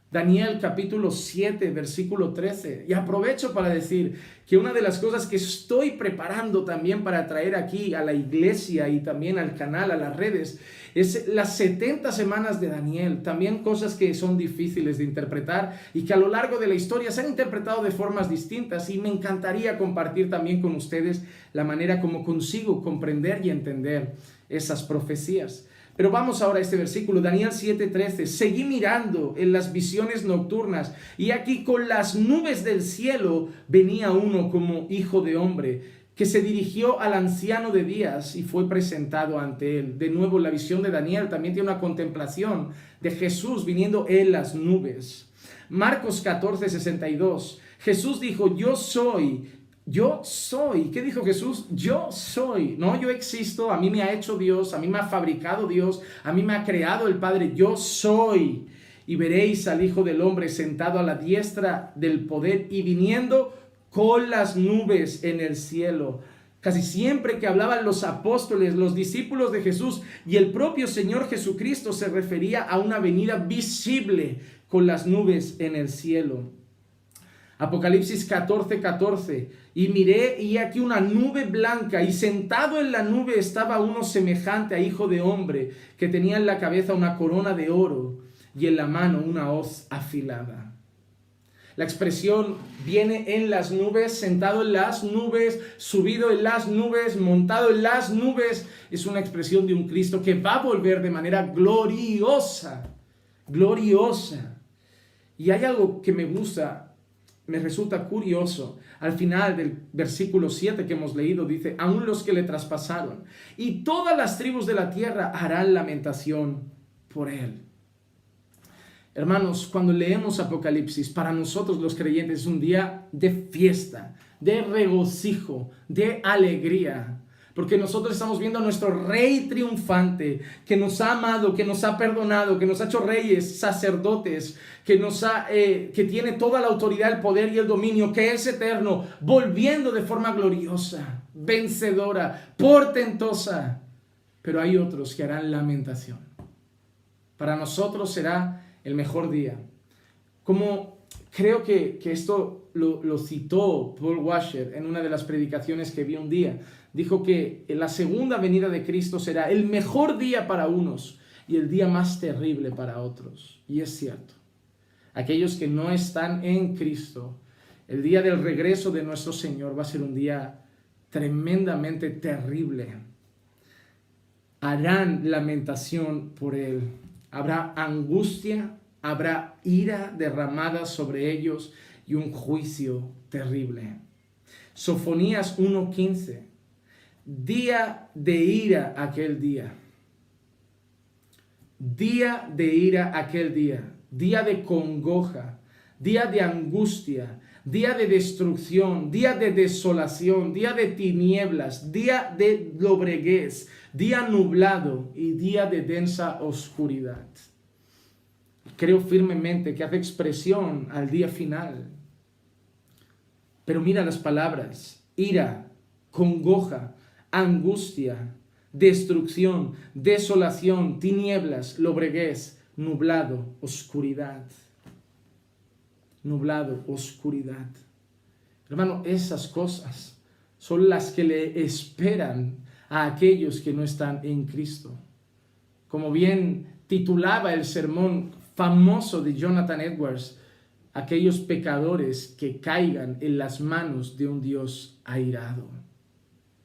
Daniel capítulo 7, versículo 13. Y aprovecho para decir que una de las cosas que estoy preparando también para traer aquí a la iglesia y también al canal, a las redes, es las 70 semanas de Daniel. También cosas que son difíciles de interpretar y que a lo largo de la historia se han interpretado de formas distintas. Y me encantaría compartir también con ustedes la manera como consigo comprender y entender esas profecías. Pero vamos ahora a este versículo, Daniel 7:13. Seguí mirando en las visiones nocturnas y aquí con las nubes del cielo venía uno como hijo de hombre que se dirigió al anciano de días y fue presentado ante él. De nuevo, la visión de Daniel también tiene una contemplación de Jesús viniendo en las nubes. Marcos 14:62. Jesús dijo, yo soy. ¿Qué dijo Jesús? Yo soy, no yo existo, a mí me ha hecho Dios, a mí me ha fabricado Dios, a mí me ha creado el Padre, yo soy. Y veréis al Hijo del Hombre sentado a la diestra del poder y viniendo con las nubes en el cielo. Casi siempre que hablaban los apóstoles, los discípulos de Jesús y el propio Señor Jesucristo se refería a una venida visible con las nubes en el cielo. Apocalipsis 14:14. Y miré y aquí una nube blanca, y sentado en la nube estaba uno semejante a hijo de hombre, que tenía en la cabeza una corona de oro y en la mano una hoz afilada. La expresión viene en las nubes, sentado en las nubes, subido en las nubes, montado en las nubes. Es una expresión de un Cristo que va a volver de manera gloriosa, gloriosa. Y hay algo que me gusta, me resulta curioso. Al final del versículo 7 que hemos leído dice, aún los que le traspasaron y todas las tribus de la tierra harán lamentación por él. Hermanos, cuando leemos Apocalipsis, para nosotros los creyentes es un día de fiesta, de regocijo, de alegría. Porque nosotros estamos viendo a nuestro Rey triunfante, que nos ha amado, que nos ha perdonado, que nos ha hecho reyes, sacerdotes, que tiene toda la autoridad, el poder y el dominio, que es eterno, volviendo de forma gloriosa, vencedora, portentosa. Pero hay otros que harán lamentación. Para nosotros será el mejor día. Como creo que esto lo citó Paul Washer en una de las predicaciones que vi un día. Dijo que la segunda venida de Cristo será el mejor día para unos y el día más terrible para otros. Y es cierto. Aquellos que no están en Cristo, el día del regreso de nuestro Señor va a ser un día tremendamente terrible. Harán lamentación por Él. Habrá angustia, habrá ira derramada sobre ellos y un juicio terrible. Sofonías 1:15. Día de ira aquel día. Día de ira aquel día. Día de congoja. Día de angustia. Día de destrucción. Día de desolación. Día de tinieblas. Día de lobreguez. Día nublado y día de densa oscuridad. Creo firmemente que hace expresión al día final. Pero mira las palabras: ira, congoja, angustia, destrucción, desolación, tinieblas, lobreguez, nublado, oscuridad. Nublado, oscuridad. Hermano, esas cosas son las que le esperan a aquellos que no están en Cristo. Como bien titulaba el sermón famoso de Jonathan Edwards, aquellos pecadores que caigan en las manos de un Dios airado.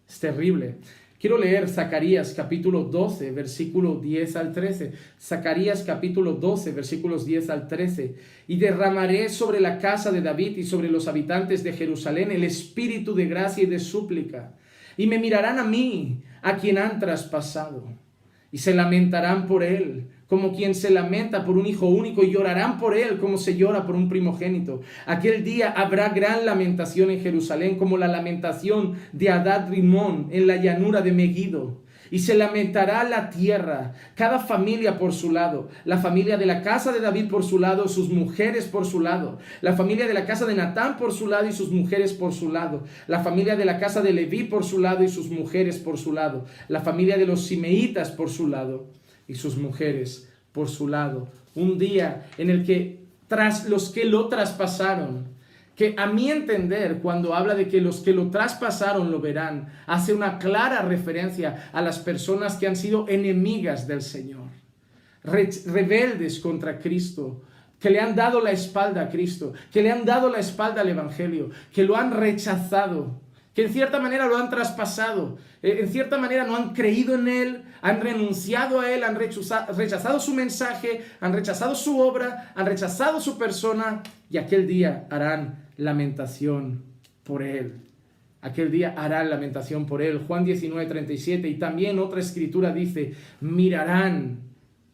Es terrible. Quiero leer Zacarías capítulo 12, versículo 10 al 13. Zacarías capítulo 12, versículos 10 al 13. Y derramaré sobre la casa de David y sobre los habitantes de Jerusalén el espíritu de gracia y de súplica. Y me mirarán a mí, a quien han traspasado. Y se lamentarán por él, como quien se lamenta por un hijo único, y llorarán por él como se llora por un primogénito. Aquel día habrá gran lamentación en Jerusalén, como la lamentación de Hadad Rimón en la llanura de Megiddo. Y se lamentará la tierra, cada familia por su lado, la familia de la casa de David por su lado, sus mujeres por su lado, la familia de la casa de Natán por su lado y sus mujeres por su lado, la familia de la casa de Leví por su lado y sus mujeres por su lado, la familia de los Simeitas por su lado y sus mujeres por su lado. Un día en el que tras los que lo traspasaron, que a mi entender, cuando habla de que los que lo traspasaron lo verán, hace una clara referencia a las personas que han sido enemigas del Señor, rebeldes contra Cristo, que le han dado la espalda a Cristo, que le han dado la espalda al Evangelio, que lo han rechazado, que en cierta manera lo han traspasado, en cierta manera no han creído en Él, han renunciado a Él, han rechazado su mensaje, han rechazado su obra, han rechazado su persona, y aquel día harán lamentación por Él. Aquel día harán lamentación por Él. Juan 19:37, y también otra escritura dice, mirarán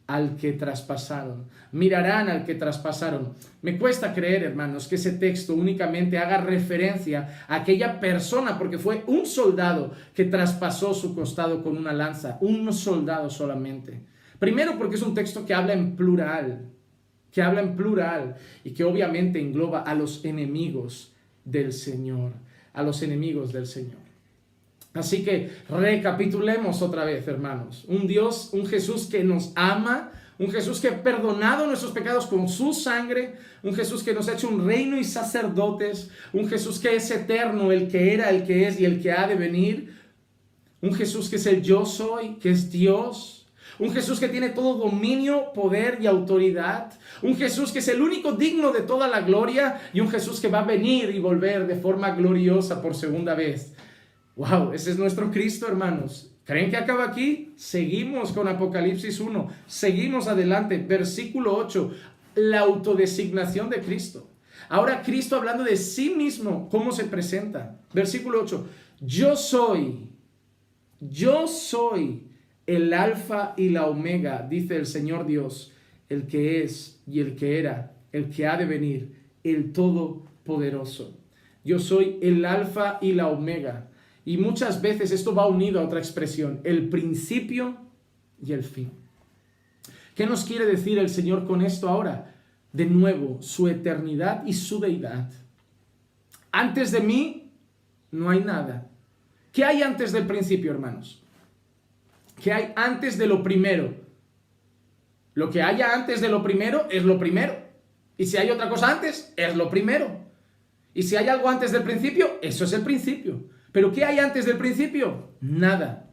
al que traspasaron. Mirarán al que traspasaron. Me cuesta creer, hermanos, que ese texto únicamente haga referencia a aquella persona, porque fue un soldado que traspasó su costado con una lanza. Un soldado solamente. Primero porque es un texto que habla en plural. Y que obviamente engloba a los enemigos del Señor. A los enemigos del Señor. Así que recapitulemos otra vez, hermanos. Un Dios, un Jesús que nos ama, un Jesús que ha perdonado nuestros pecados con su sangre, un Jesús que nos ha hecho un reino y sacerdotes, un Jesús que es eterno, el que era, el que es y el que ha de venir, un Jesús que es el yo soy, que es Dios, un Jesús que tiene todo dominio, poder y autoridad, un Jesús que es el único digno de toda la gloria y un Jesús que va a venir y volver de forma gloriosa por segunda vez. ¡Wow! Ese es nuestro Cristo, hermanos. ¿Creen que acaba aquí? Seguimos con Apocalipsis 1. Seguimos adelante. Versículo 8. La autodesignación de Cristo. Ahora Cristo hablando de sí mismo. ¿Cómo se presenta? Versículo 8. Yo soy el alfa y la omega, dice el Señor Dios, el que es y el que era, el que ha de venir, el todopoderoso. Yo soy el alfa y la omega. Y muchas veces esto va unido a otra expresión, el principio y el fin. ¿Qué nos quiere decir el Señor con esto ahora? De nuevo, su eternidad y su deidad. Antes de mí no hay nada. ¿Qué hay antes del principio, hermanos? ¿Qué hay antes de lo primero? Lo que haya antes de lo primero es lo primero. Y si hay otra cosa antes, es lo primero. Y si hay algo antes del principio, eso es el principio. ¿Pero qué hay antes del principio? Nada.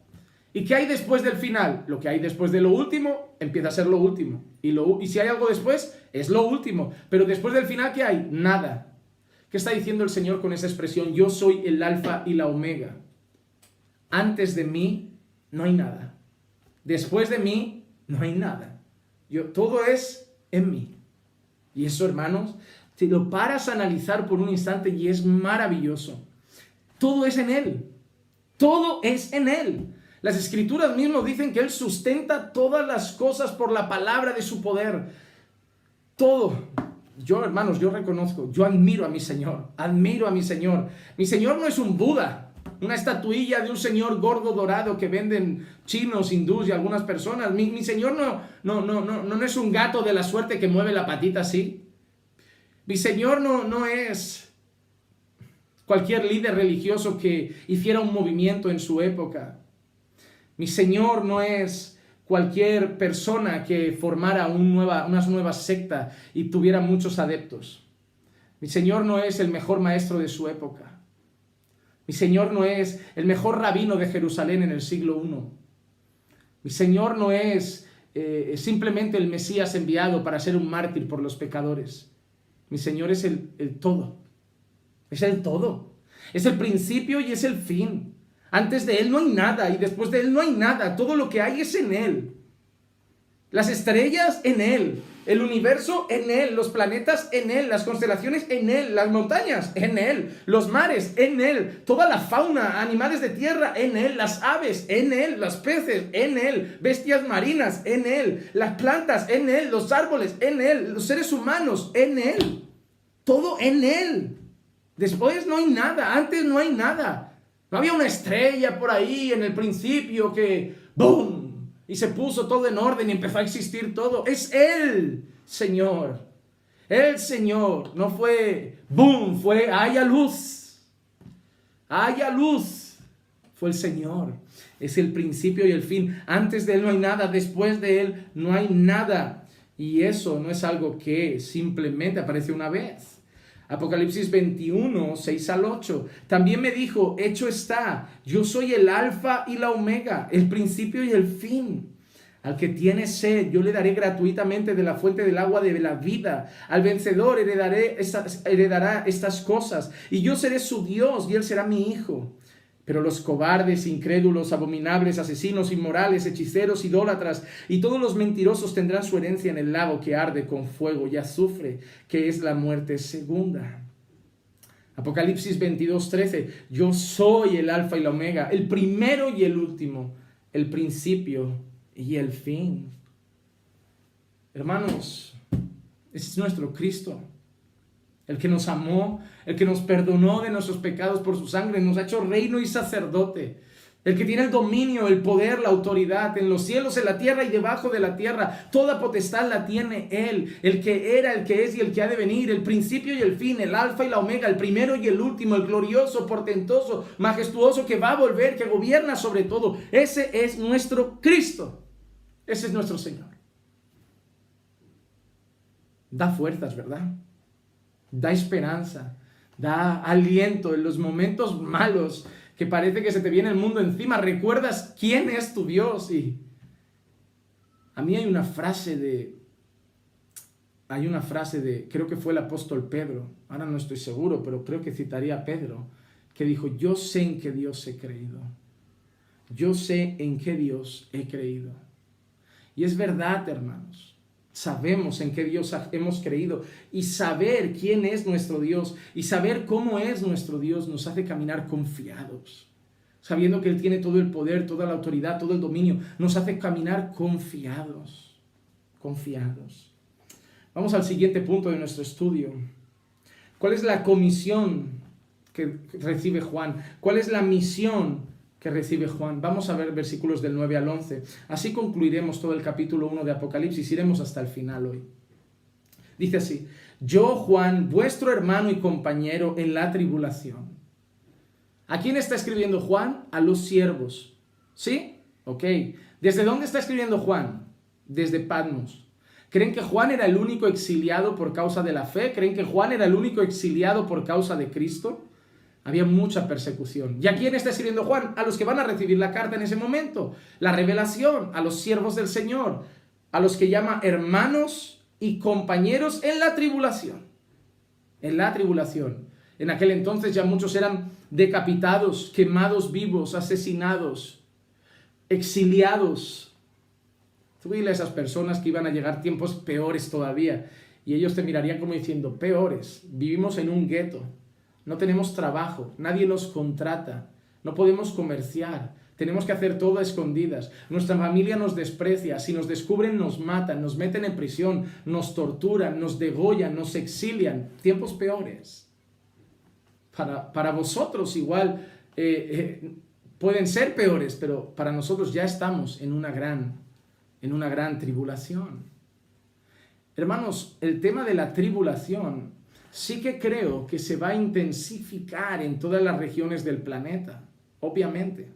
¿Y qué hay después del final? Lo que hay después de lo último empieza a ser lo último. Y si hay algo después, es lo último. Pero después del final, ¿qué hay? Nada. ¿Qué está diciendo el Señor con esa expresión? Yo soy el alfa y la omega. Antes de mí no hay nada. Después de mí no hay nada. Todo es en mí. Y eso, hermanos, te lo paras a analizar por un instante y es maravilloso. Todo es en Él. Todo es en Él. Las Escrituras mismas dicen que Él sustenta todas las cosas por la palabra de su poder. Todo. Yo, hermanos, yo reconozco, yo admiro a mi Señor. Admiro a mi Señor. Mi Señor no es un Buda, una estatuilla de un señor gordo dorado que venden chinos, hindús y algunas personas. Mi Señor no es un gato de la suerte que mueve la patita así. Mi Señor no es cualquier líder religioso que hiciera un movimiento en su época. Mi Señor no es cualquier persona que formara una nueva secta y tuviera muchos adeptos. Mi Señor no es el mejor maestro de su época. Mi Señor no es el mejor rabino de Jerusalén en el siglo I. Mi Señor no es simplemente el Mesías enviado para ser un mártir por los pecadores. Mi Señor es el todo. Es el todo. Es el principio y es el fin. Antes de Él no hay nada y después de Él no hay nada. Todo lo que hay es en Él. Las estrellas en Él. El universo en Él. Los planetas en Él. Las constelaciones en Él. Las montañas en Él. Los mares en Él. Toda la fauna, animales de tierra en Él. Las aves en Él. Los peces en Él. Bestias marinas en Él. Las plantas en Él. Los árboles en Él. Los seres humanos en Él. Todo en Él. Después no hay nada. Antes no hay nada. No había una estrella por ahí en el principio que ¡boom! Y se puso todo en orden y empezó a existir todo. Es Él, Señor. El Señor. No fue ¡boom! Fue haya luz. Haya luz. Fue el Señor. Es el principio y el fin. Antes de Él no hay nada. Después de Él no hay nada. Y eso no es algo que simplemente aparece una vez. Apocalipsis 21, 6 al 8. También me dijo, hecho está, yo soy el alfa y la omega, el principio y el fin. Al que tiene sed, yo le daré gratuitamente de la fuente del agua de la vida. Al vencedor heredará estas cosas. Y yo seré su Dios y él será mi hijo. Pero los cobardes, incrédulos, abominables, asesinos, inmorales, hechiceros, idólatras y todos los mentirosos tendrán su herencia en el lago que arde con fuego y azufre, que es la muerte segunda. Apocalipsis 22, 13. Yo soy el alfa y la omega, el primero y el último, el principio y el fin. Hermanos, ese es nuestro Cristo. El que nos amó, el que nos perdonó de nuestros pecados por su sangre, nos ha hecho reino y sacerdote. El que tiene el dominio, el poder, la autoridad en los cielos, en la tierra y debajo de la tierra. Toda potestad la tiene Él. El que era, el que es y el que ha de venir. El principio y el fin, el alfa y la omega, el primero y el último, el glorioso, portentoso, majestuoso, que va a volver, que gobierna sobre todo. Ese es nuestro Cristo. Ese es nuestro Señor. da fuerzas, ¿verdad? Da esperanza, da aliento en los momentos malos que parece que se te viene el mundo encima. Recuerdas quién es tu Dios. Y a mí hay una frase de, creo que fue el apóstol Pedro, ahora no estoy seguro, pero creo que citaría a Pedro, que dijo, yo sé en qué Dios he creído. Yo sé en qué Dios he creído. Y es verdad, hermanos. Sabemos en qué Dios hemos creído, y saber quién es nuestro Dios y saber cómo es nuestro Dios nos hace caminar confiados, sabiendo que Él tiene todo el poder, toda la autoridad, todo el dominio. Nos hace caminar confiados. Vamos al siguiente punto de nuestro estudio. ¿Cuál es la comisión que recibe Juan? ¿Cuál es la misión que recibe Juan? Vamos a ver versículos del 9 al 11. Así concluiremos todo el capítulo 1 de Apocalipsis. Iremos hasta el final hoy. Dice así: yo, Juan, vuestro hermano y compañero en la tribulación. ¿A quién está escribiendo Juan? A los siervos. ¿Sí? Ok. ¿Desde dónde está escribiendo Juan? Desde Patmos. ¿Creen que Juan era el único exiliado por causa de la fe? ¿Creen que Juan era el único exiliado por causa de Cristo? Había mucha persecución. ¿Y a quién está escribiendo Juan? A los que van a recibir la carta en ese momento. La revelación, a los siervos del Señor, a los que llama hermanos y compañeros en la tribulación. En la tribulación. En aquel entonces ya muchos eran decapitados, quemados vivos, asesinados, exiliados. Tú dile a esas personas que iban a llegar tiempos peores todavía, y ellos te mirarían como diciendo, peores, vivimos en un gueto, no tenemos trabajo, nadie nos contrata, no podemos comerciar, tenemos que hacer todo a escondidas, nuestra familia nos desprecia, si nos descubren nos matan, nos meten en prisión, nos torturan, nos degollan, nos exilian, tiempos peores. Para vosotros igual pueden ser peores, pero para nosotros ya estamos en una gran tribulación. Hermanos, el tema de la tribulación sí que creo que se va a intensificar en todas las regiones del planeta, obviamente.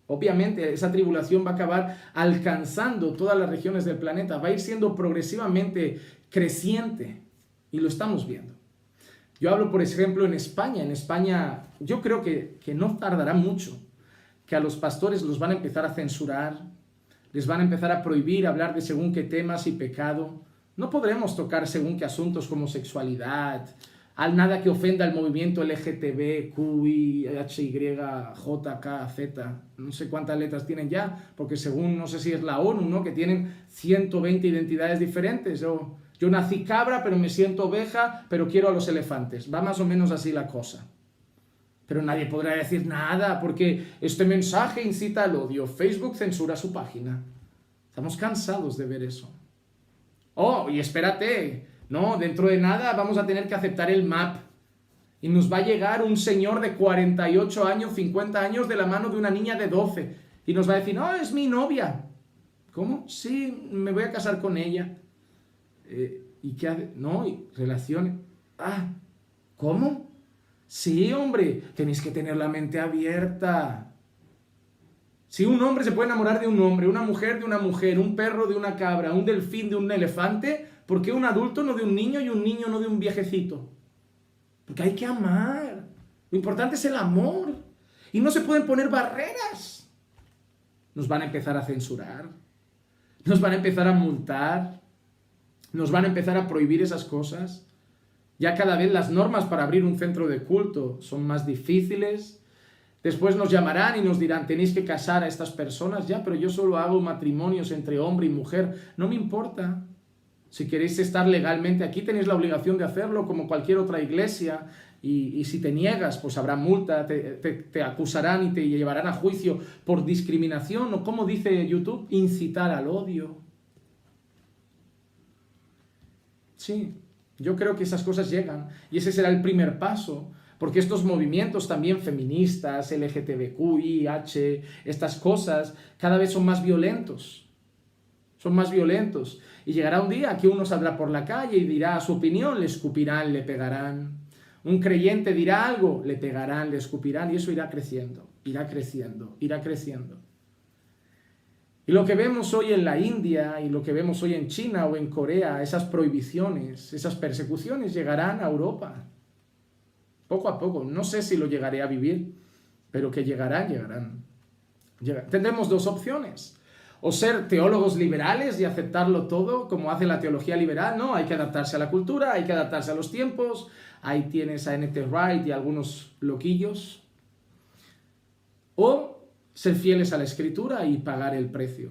Obviamente esa tribulación va a acabar alcanzando todas las regiones del planeta, va a ir siendo progresivamente creciente, y lo estamos viendo. Yo hablo, por ejemplo, en España. En España yo creo que no tardará mucho, que a los pastores los van a empezar a censurar, les van a empezar a prohibir hablar de según qué temas y pecado. No podremos tocar según qué asuntos como sexualidad, nada que ofenda al movimiento LGTB, QI, HY, K, Z. No sé cuántas letras tienen ya, porque según, no sé si es la ONU, ¿no?, que tienen 120 identidades diferentes. Yo nací cabra, pero me siento oveja, pero quiero a los elefantes. Va más o menos así la cosa. Pero nadie podrá decir nada porque este mensaje incita al odio. Facebook censura su página. Estamos cansados de ver eso. Oh, y espérate, no, dentro de nada vamos a tener que aceptar el MAP. Y nos va a llegar un señor de 48 años, 50 años de la mano de una niña de 12. Y nos va a decir, no, es mi novia. ¿Cómo? Sí, me voy a casar con ella. ¿Y qué hace? No, y relaciones. Ah, ¿cómo? Sí, hombre, tenéis que tener la mente abierta. Si un hombre se puede enamorar de un hombre, una mujer de una mujer, un perro de una cabra, un delfín de un elefante, ¿por qué un adulto no de un niño y un niño no de un viejecito? Porque hay que amar. Lo importante es el amor. Y no se pueden poner barreras. Nos van a empezar a censurar. Nos van a empezar a multar. Nos van a empezar a prohibir esas cosas. Ya cada vez las normas para abrir un centro de culto son más difíciles. Después nos llamarán y nos dirán, tenéis que casar a estas personas. Ya, pero yo solo hago matrimonios entre hombre y mujer. No me importa. Si queréis estar legalmente aquí, tenéis la obligación de hacerlo como cualquier otra iglesia. Y si te niegas, pues habrá multa, te acusarán y te llevarán a juicio por discriminación. O como dice YouTube, incitar al odio. Sí. Yo creo que esas cosas llegan y ese será el primer paso, porque estos movimientos también feministas, LGTBQI, estas cosas cada vez son más violentos. Son más violentos. Y llegará un día que uno saldrá por la calle y dirá su opinión, le escupirán, le pegarán. Un creyente dirá algo, le pegarán, le escupirán, y eso irá creciendo, irá creciendo, irá creciendo. Y lo que vemos hoy en la India y lo que vemos hoy en China o en Corea, esas prohibiciones, esas persecuciones llegarán a Europa. Poco a poco. No sé si lo llegaré a vivir, pero que llegarán. Tendremos dos opciones. O ser teólogos liberales y aceptarlo todo como hace la teología liberal. No, hay que adaptarse a la cultura, hay que adaptarse a los tiempos. Ahí tienes a N.T. Wright y a algunos loquillos. O ser fieles a la Escritura y pagar el precio.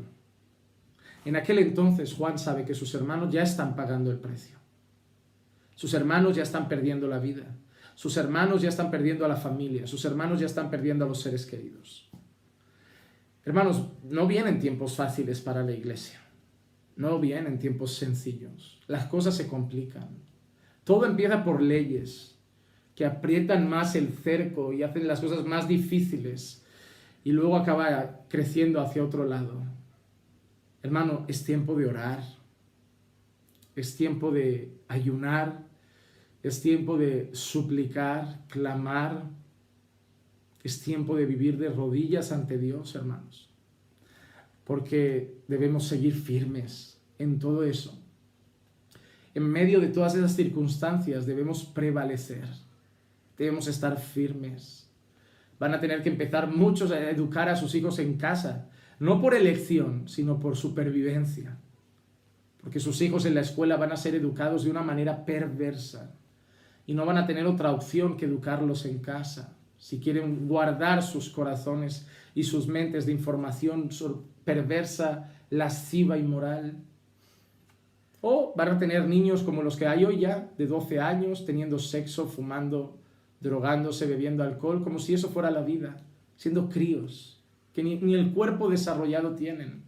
En aquel entonces Juan sabe que sus hermanos ya están pagando el precio. Sus hermanos ya están perdiendo la vida. Sus hermanos ya están perdiendo a la familia. Sus hermanos ya están perdiendo a los seres queridos. Hermanos, no vienen tiempos fáciles para la iglesia. No vienen tiempos sencillos. Las cosas se complican. Todo empieza por leyes que aprietan más el cerco y hacen las cosas más difíciles. Y luego acaba creciendo hacia otro lado. Hermano, es tiempo de orar. Es tiempo de ayunar. Es tiempo de suplicar, clamar. Es tiempo de vivir de rodillas ante Dios, hermanos. Porque debemos seguir firmes en todo eso. En medio de todas esas circunstancias debemos prevalecer. Debemos estar firmes. Van a tener que empezar muchos a educar a sus hijos en casa, no por elección, sino por supervivencia. Porque sus hijos en la escuela van a ser educados de una manera perversa y no van a tener otra opción que educarlos en casa. Si quieren guardar sus corazones y sus mentes de información perversa, lasciva y moral. O van a tener niños como los que hay hoy ya, de 12 años, teniendo sexo, fumando, drogándose, bebiendo alcohol, como si eso fuera la vida, siendo críos, que ni el cuerpo desarrollado tienen.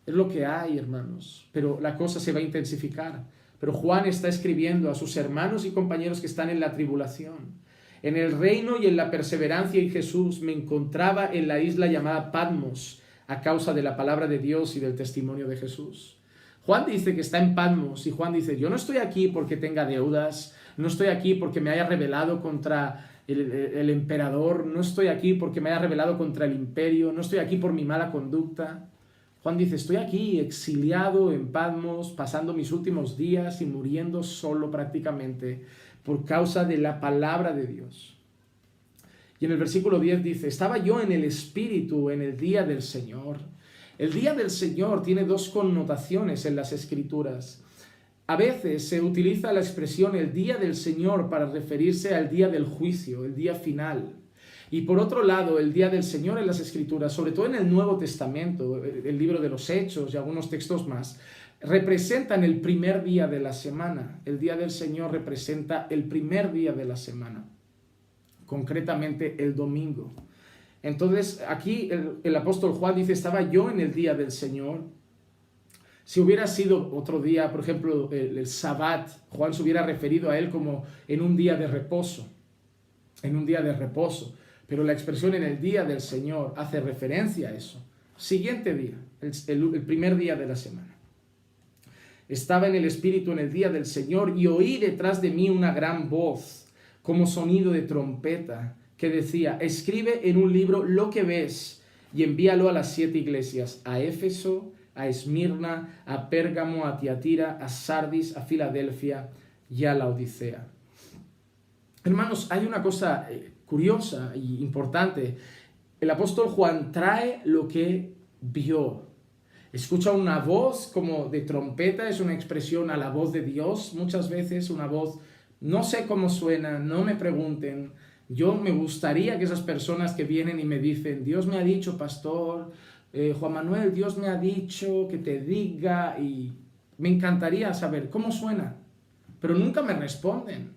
Es lo que hay, hermanos, pero la cosa se va a intensificar. Pero Juan está escribiendo a sus hermanos y compañeros que están en la tribulación. En el reino y en la perseverancia en Jesús me encontraba en la isla llamada Patmos a causa de la palabra de Dios y del testimonio de Jesús. Juan dice que está en Patmos y Juan dice, yo no estoy aquí porque tenga deudas, no estoy aquí porque me haya rebelado contra el emperador, no estoy aquí porque me haya rebelado contra el imperio, no estoy aquí por mi mala conducta. Juan dice, estoy aquí exiliado en Patmos, pasando mis últimos días y muriendo solo prácticamente por causa de la palabra de Dios. Y en el versículo 10 dice, estaba yo en el Espíritu en el día del Señor. El día del Señor tiene dos connotaciones en las Escrituras. A veces se utiliza la expresión el día del Señor para referirse al día del juicio, el día final. Y por otro lado, el día del Señor en las Escrituras, sobre todo en el Nuevo Testamento, el libro de los Hechos y algunos textos más, representan el primer día de la semana. El día del Señor representa el primer día de la semana, concretamente el domingo. Entonces, aquí el apóstol Juan dice, estaba yo en el día del Señor. Si hubiera sido otro día, por ejemplo, el Sabbat, Juan se hubiera referido a él como en un día de reposo, en un día de reposo. Pero la expresión en el día del Señor hace referencia a eso. Siguiente día, el primer día de la semana. Estaba en el Espíritu en el día del Señor y oí detrás de mí una gran voz, como sonido de trompeta, que decía, escribe en un libro lo que ves y envíalo a las 7 iglesias, a Éfeso, a Esmirna, a Pérgamo, a Tiatira, a Sardis, a Filadelfia y a la Odisea. Hermanos, hay una cosa curiosa e importante. El apóstol Juan trae lo que vio. Escucha una voz como de trompeta, es una expresión a la voz de Dios, muchas veces una voz, no sé cómo suena, no me pregunten. Yo me gustaría que esas personas que vienen y me dicen, Dios me ha dicho, pastor, Juan Manuel, Dios me ha dicho que te diga, y me encantaría saber cómo suena, pero nunca me responden.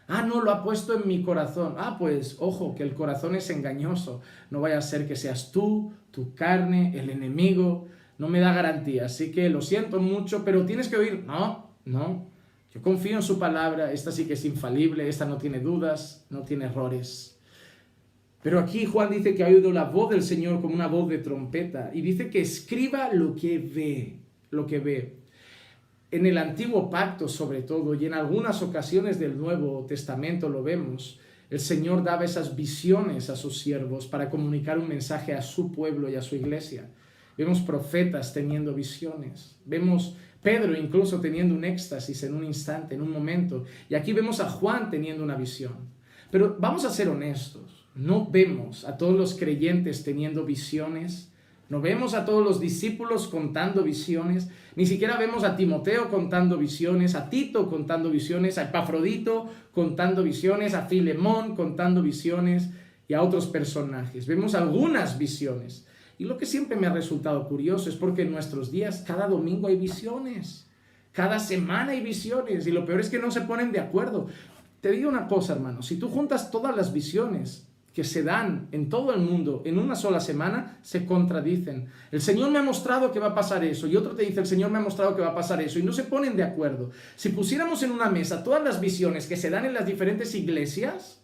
No, lo ha puesto en mi corazón. Pues, ojo, que el corazón es engañoso. No vaya a ser que seas tú, tu carne, el enemigo. No me da garantía, así que lo siento mucho, pero tienes que oír. No. Yo confío en su palabra, esta sí que es infalible, esta no tiene dudas, no tiene errores. Pero aquí Juan dice que ha oído la voz del Señor como una voz de trompeta y dice que escriba lo que ve. En el Antiguo Pacto, sobre todo, y en algunas ocasiones del Nuevo Testamento lo vemos, el Señor daba esas visiones a sus siervos para comunicar un mensaje a su pueblo y a su iglesia. Vemos profetas teniendo visiones. Vemos Pedro incluso teniendo un éxtasis en un instante, en un momento. Y aquí vemos a Juan teniendo una visión. Pero vamos a ser honestos. No vemos a todos los creyentes teniendo visiones. No vemos a todos los discípulos contando visiones. Ni siquiera vemos a Timoteo contando visiones, a Tito contando visiones, a Epafrodito contando visiones, a Filemón contando visiones y a otros personajes. Vemos algunas visiones. Y lo que siempre me ha resultado curioso es porque en nuestros días cada domingo hay visiones. Cada semana hay visiones. Y lo peor es que no se ponen de acuerdo. Te digo una cosa, hermano. Si tú juntas todas las visiones que se dan en todo el mundo en una sola semana, se contradicen. El Señor me ha mostrado que va a pasar eso, y otro te dice, el Señor me ha mostrado que va a pasar eso, y no se ponen de acuerdo. Si pusiéramos en una mesa todas las visiones que se dan en las diferentes iglesias,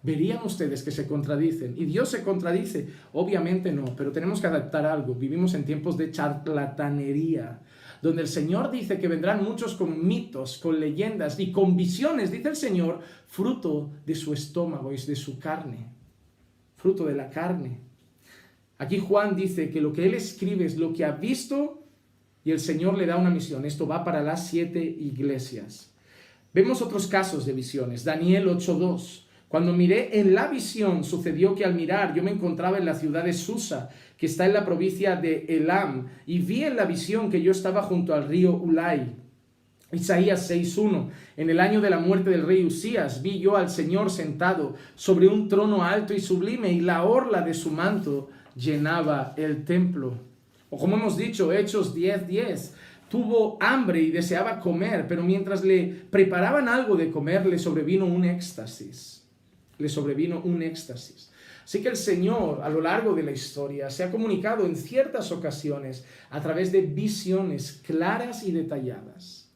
verían ustedes que se contradicen. ¿Y Dios se contradice? Obviamente no, pero tenemos que adaptar algo. Vivimos en tiempos de charlatanería, donde el Señor dice que vendrán muchos con mitos, con leyendas y con visiones, dice el Señor, fruto de su estómago y de su carne. Fruto de la carne. Aquí Juan dice que lo que él escribe es lo que ha visto y el Señor le da una misión. Esto va para las 7 iglesias. Vemos otros casos de visiones. Daniel 8:2. Cuando miré en la visión, sucedió que al mirar yo me encontraba en la ciudad de Susa, que está en la provincia de Elam, y vi en la visión que yo estaba junto al río Ulai. Isaías 6:1. En el año de la muerte del rey Usías vi yo al Señor sentado sobre un trono alto y sublime, y la orla de su manto llenaba el templo. O como hemos dicho, Hechos 10:10. Tuvo hambre y deseaba comer, pero mientras le preparaban algo de comer, le sobrevino un éxtasis. Así que el Señor, a lo largo de la historia, se ha comunicado en ciertas ocasiones a través de visiones claras y detalladas.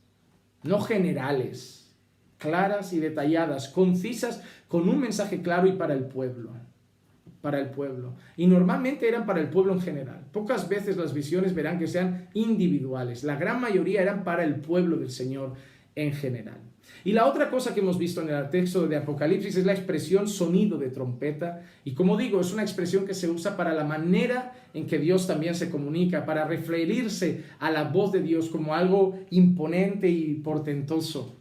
No generales, claras y detalladas, concisas, con un mensaje claro y para el pueblo. Y normalmente eran para el pueblo en general. Pocas veces las visiones verán que sean individuales. La gran mayoría eran para el pueblo del Señor en general. Y la otra cosa que hemos visto en el texto de Apocalipsis es la expresión sonido de trompeta. Y como digo, es una expresión que se usa para la manera en que Dios también se comunica, para referirse a la voz de Dios como algo imponente y portentoso.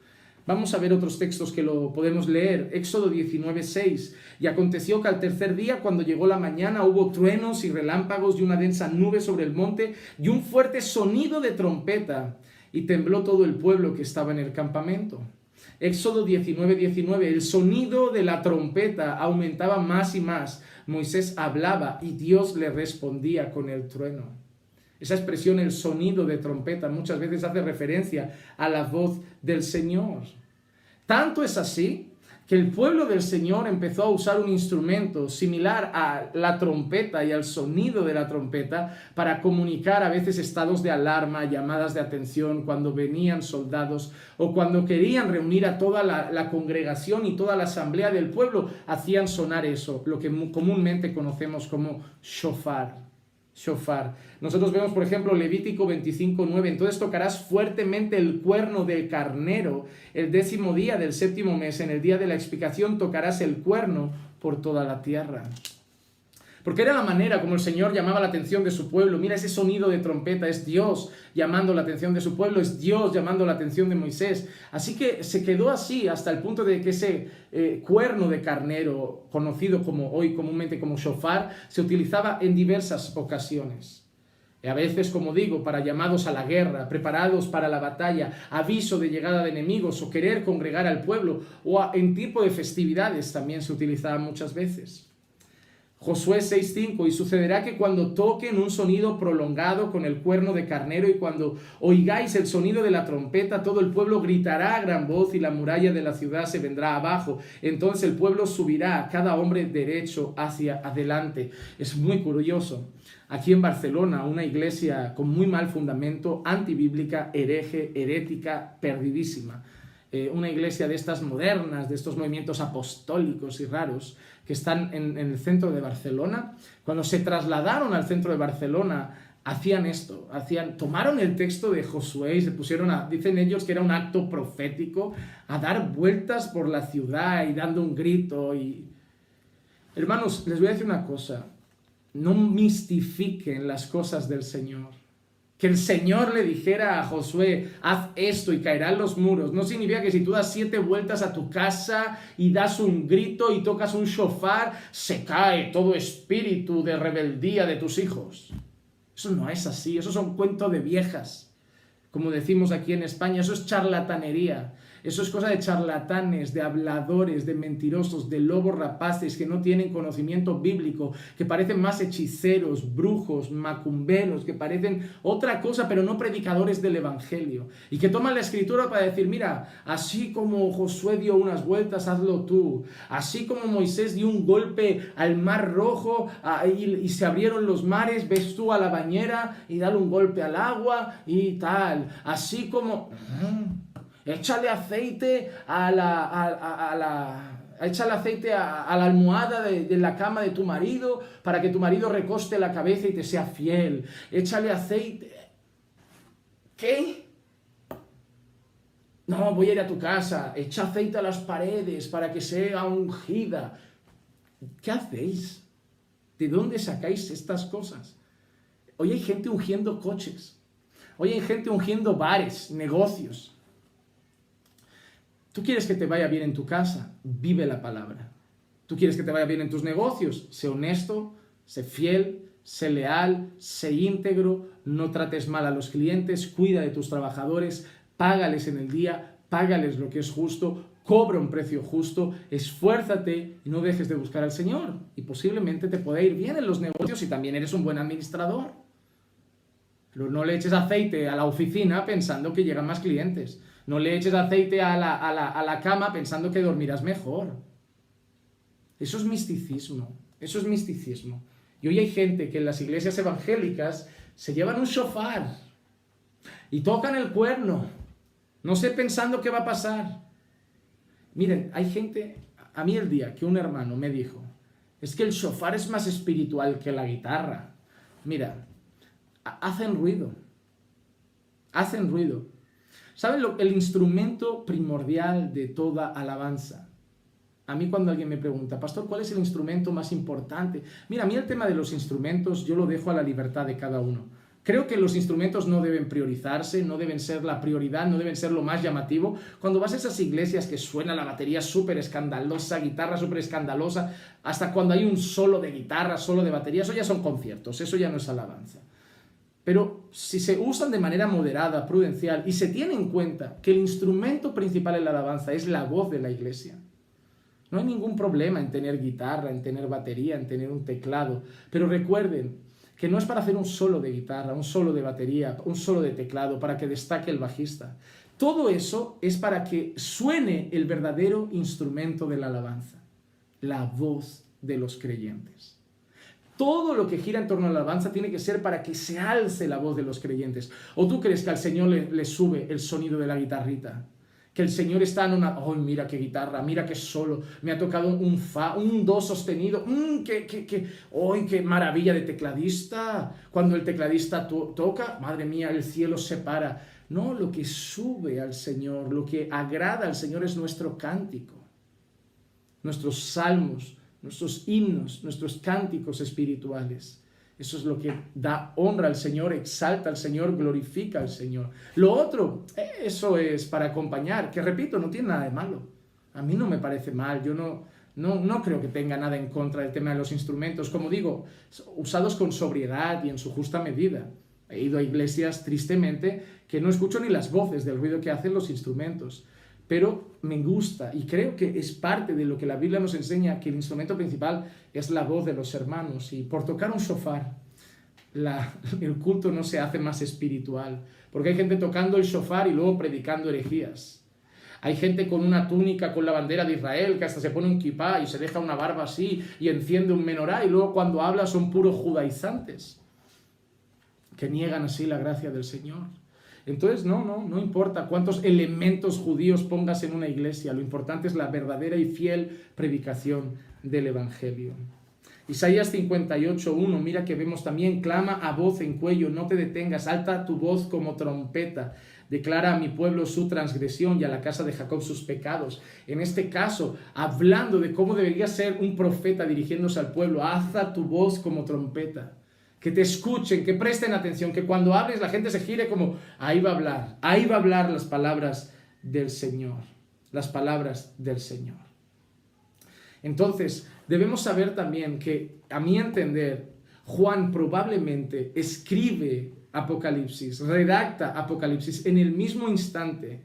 Vamos a ver otros textos que lo podemos leer. Éxodo 19:6. Y aconteció que al tercer día, cuando llegó la mañana, hubo truenos y relámpagos y una densa nube sobre el monte y un fuerte sonido de trompeta. Y tembló todo el pueblo que estaba en el campamento. Éxodo 19:19. El sonido de la trompeta aumentaba más y más. Moisés hablaba y Dios le respondía con el trueno. Esa expresión, el sonido de trompeta, muchas veces hace referencia a la voz del Señor. Tanto es así que el pueblo del Señor empezó a usar un instrumento similar a la trompeta y al sonido de la trompeta para comunicar a veces estados de alarma, llamadas de atención, cuando venían soldados o cuando querían reunir a toda la congregación y toda la asamblea del pueblo, hacían sonar eso, lo que comúnmente conocemos como shofar. Nosotros vemos, por ejemplo, Levítico 25:9. Entonces tocarás fuertemente el cuerno del carnero el 10º día del 7º mes. En el día de la expiación tocarás el cuerno por toda la tierra. Porque era la manera como el Señor llamaba la atención de su pueblo. Mira ese sonido de trompeta, es Dios llamando la atención de su pueblo, es Dios llamando la atención de Moisés. Así que se quedó así hasta el punto de que ese cuerno de carnero, conocido como hoy comúnmente como shofar, se utilizaba en diversas ocasiones. A veces, como digo, para llamados a la guerra, preparados para la batalla, aviso de llegada de enemigos o querer congregar al pueblo, o en tipo de festividades también se utilizaba muchas veces. Josué 6:5, y sucederá que cuando toquen un sonido prolongado con el cuerno de carnero y cuando oigáis el sonido de la trompeta, todo el pueblo gritará a gran voz y la muralla de la ciudad se vendrá abajo. Entonces el pueblo subirá, cada hombre derecho hacia adelante. Es muy curioso. Aquí en Barcelona, una iglesia con muy mal fundamento, antibíblica, hereje, herética, perdidísima. Una iglesia de estas modernas, de estos movimientos apostólicos y raros que están en el centro de Barcelona. Cuando se trasladaron al centro de Barcelona, hacían esto, tomaron el texto de Josué y se pusieron dicen ellos que era un acto profético, a dar vueltas por la ciudad y dando un grito. Hermanos, les voy a decir una cosa. no mistifiquen las cosas del Señor. Que el Señor le dijera a Josué, haz esto y caerán los muros, no significa que si tú das 7 vueltas a tu casa y das un grito y tocas un shofar, se cae todo espíritu de rebeldía de tus hijos. Eso no es así, eso son cuentos de viejas. Como decimos aquí en España, eso es charlatanería. Eso es cosa de charlatanes, de habladores, de mentirosos, de lobos rapaces que no tienen conocimiento bíblico, que parecen más hechiceros, brujos, macumberos, que parecen otra cosa, pero no predicadores del Evangelio. Y que toman la Escritura para decir, mira, así como Josué dio unas vueltas, hazlo tú. Así como Moisés dio un golpe al mar rojo y se abrieron los mares, ves tú a la bañera y dale un golpe al agua y tal. Así como... Échale aceite a la almohada de la cama de tu marido para que tu marido recoste la cabeza y te sea fiel. Échale aceite. ¿Qué? No, voy a ir a tu casa. Echa aceite a las paredes para que sea ungida. ¿Qué hacéis? ¿De dónde sacáis estas cosas? Hoy hay gente ungiendo coches. Hoy hay gente ungiendo bares, negocios. Tú quieres que te vaya bien en tu casa, vive la palabra. Tú quieres que te vaya bien en tus negocios, sé honesto, sé fiel, sé leal, sé íntegro, no trates mal a los clientes, cuida de tus trabajadores, págales en el día, págales lo que es justo, cobra un precio justo, esfuérzate y no dejes de buscar al Señor. Y posiblemente te pueda ir bien en los negocios si también eres un buen administrador. Pero no le eches aceite a la oficina pensando que llegan más clientes. No le eches aceite a la cama pensando que dormirás mejor. Eso es misticismo. Eso es misticismo. Y hoy hay gente que en las iglesias evangélicas se llevan un shofar y tocan el cuerno. No sé pensando qué va a pasar. Miren, hay gente... A mí el día que un hermano me dijo, es que el shofar es más espiritual que la guitarra. Mira, hacen ruido. Hacen ruido. ¿Saben el instrumento primordial de toda alabanza? A mí cuando alguien me pregunta, pastor, ¿cuál es el instrumento más importante? Mira, a mí el tema de los instrumentos yo lo dejo a la libertad de cada uno. Creo que los instrumentos no deben priorizarse, no deben ser la prioridad, no deben ser lo más llamativo. Cuando vas a esas iglesias que suena la batería súper escandalosa, guitarra súper escandalosa, hasta cuando hay un solo de guitarra, solo de batería, eso ya son conciertos, eso ya no es alabanza. Pero si se usan de manera moderada, prudencial, y se tiene en cuenta que el instrumento principal en la alabanza es la voz de la iglesia, no hay ningún problema en tener guitarra, en tener batería, en tener un teclado. Pero recuerden que no es para hacer un solo de guitarra, un solo de batería, un solo de teclado, para que destaque el bajista. Todo eso es para que suene el verdadero instrumento de la alabanza, la voz de los creyentes. Todo lo que gira en torno a la alabanza tiene que ser para que se alce la voz de los creyentes. ¿O tú crees que al Señor le sube el sonido de la guitarrita? Que el Señor está en una... ¡Oh, mira qué guitarra! ¡Mira qué solo! Me ha tocado un fa, un do sostenido. ¡Oh, qué maravilla de tecladista! Cuando el tecladista toca, madre mía, el cielo se para. No, lo que sube al Señor, lo que agrada al Señor es nuestro cántico. Nuestros salmos, nuestros himnos, nuestros cánticos espirituales. Eso es lo que da honra al Señor, exalta al Señor, glorifica al Señor. Lo otro, eso es para acompañar, que repito, no tiene nada de malo. A mí no me parece mal, yo no creo que tenga nada en contra del tema de los instrumentos. Como digo, usados con sobriedad y en su justa medida. He ido a iglesias, tristemente, que no escucho ni las voces del ruido que hacen los instrumentos. Pero me gusta y creo que es parte de lo que la Biblia nos enseña, que el instrumento principal es la voz de los hermanos. Y por tocar un shofar, el culto no se hace más espiritual. Porque hay gente tocando el shofar y luego predicando herejías. Hay gente con una túnica con la bandera de Israel que hasta se pone un kipá y se deja una barba así y enciende un menorá y luego cuando habla son puros judaizantes que niegan así la gracia del Señor. Entonces no importa cuántos elementos judíos pongas en una iglesia, lo importante es la verdadera y fiel predicación del Evangelio. Isaías 58:1, mira que vemos también, clama a voz en cuello, no te detengas, alta tu voz como trompeta, declara a mi pueblo su transgresión y a la casa de Jacob sus pecados. En este caso, hablando de cómo debería ser un profeta dirigiéndose al pueblo, alza tu voz como trompeta, que te escuchen, que presten atención, que cuando hables la gente se gire como, ahí va a hablar las palabras del Señor, las palabras del Señor. Entonces, debemos saber también que, a mi entender, Juan probablemente escribe Apocalipsis, redacta Apocalipsis en el mismo instante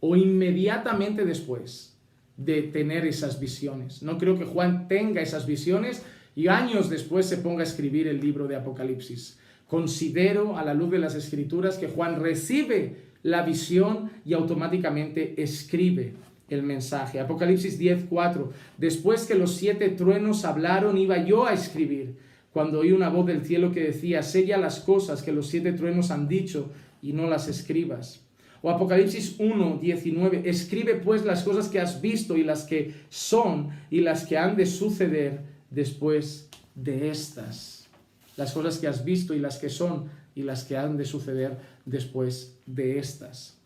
o inmediatamente después de tener esas visiones. No creo que Juan tenga esas visiones y años después se ponga a escribir el libro de Apocalipsis. Considero, a la luz de las Escrituras, que Juan recibe la visión y automáticamente escribe el mensaje. Apocalipsis 10:4. Después que los 7 truenos hablaron, iba yo a escribir, cuando oí una voz del cielo que decía, sella las cosas que los 7 truenos han dicho y no las escribas. O Apocalipsis 1:19. Escribe pues las cosas que has visto y las que son y las que han de suceder después de estas. Las cosas que has visto y las que son y las que han de suceder después de estas.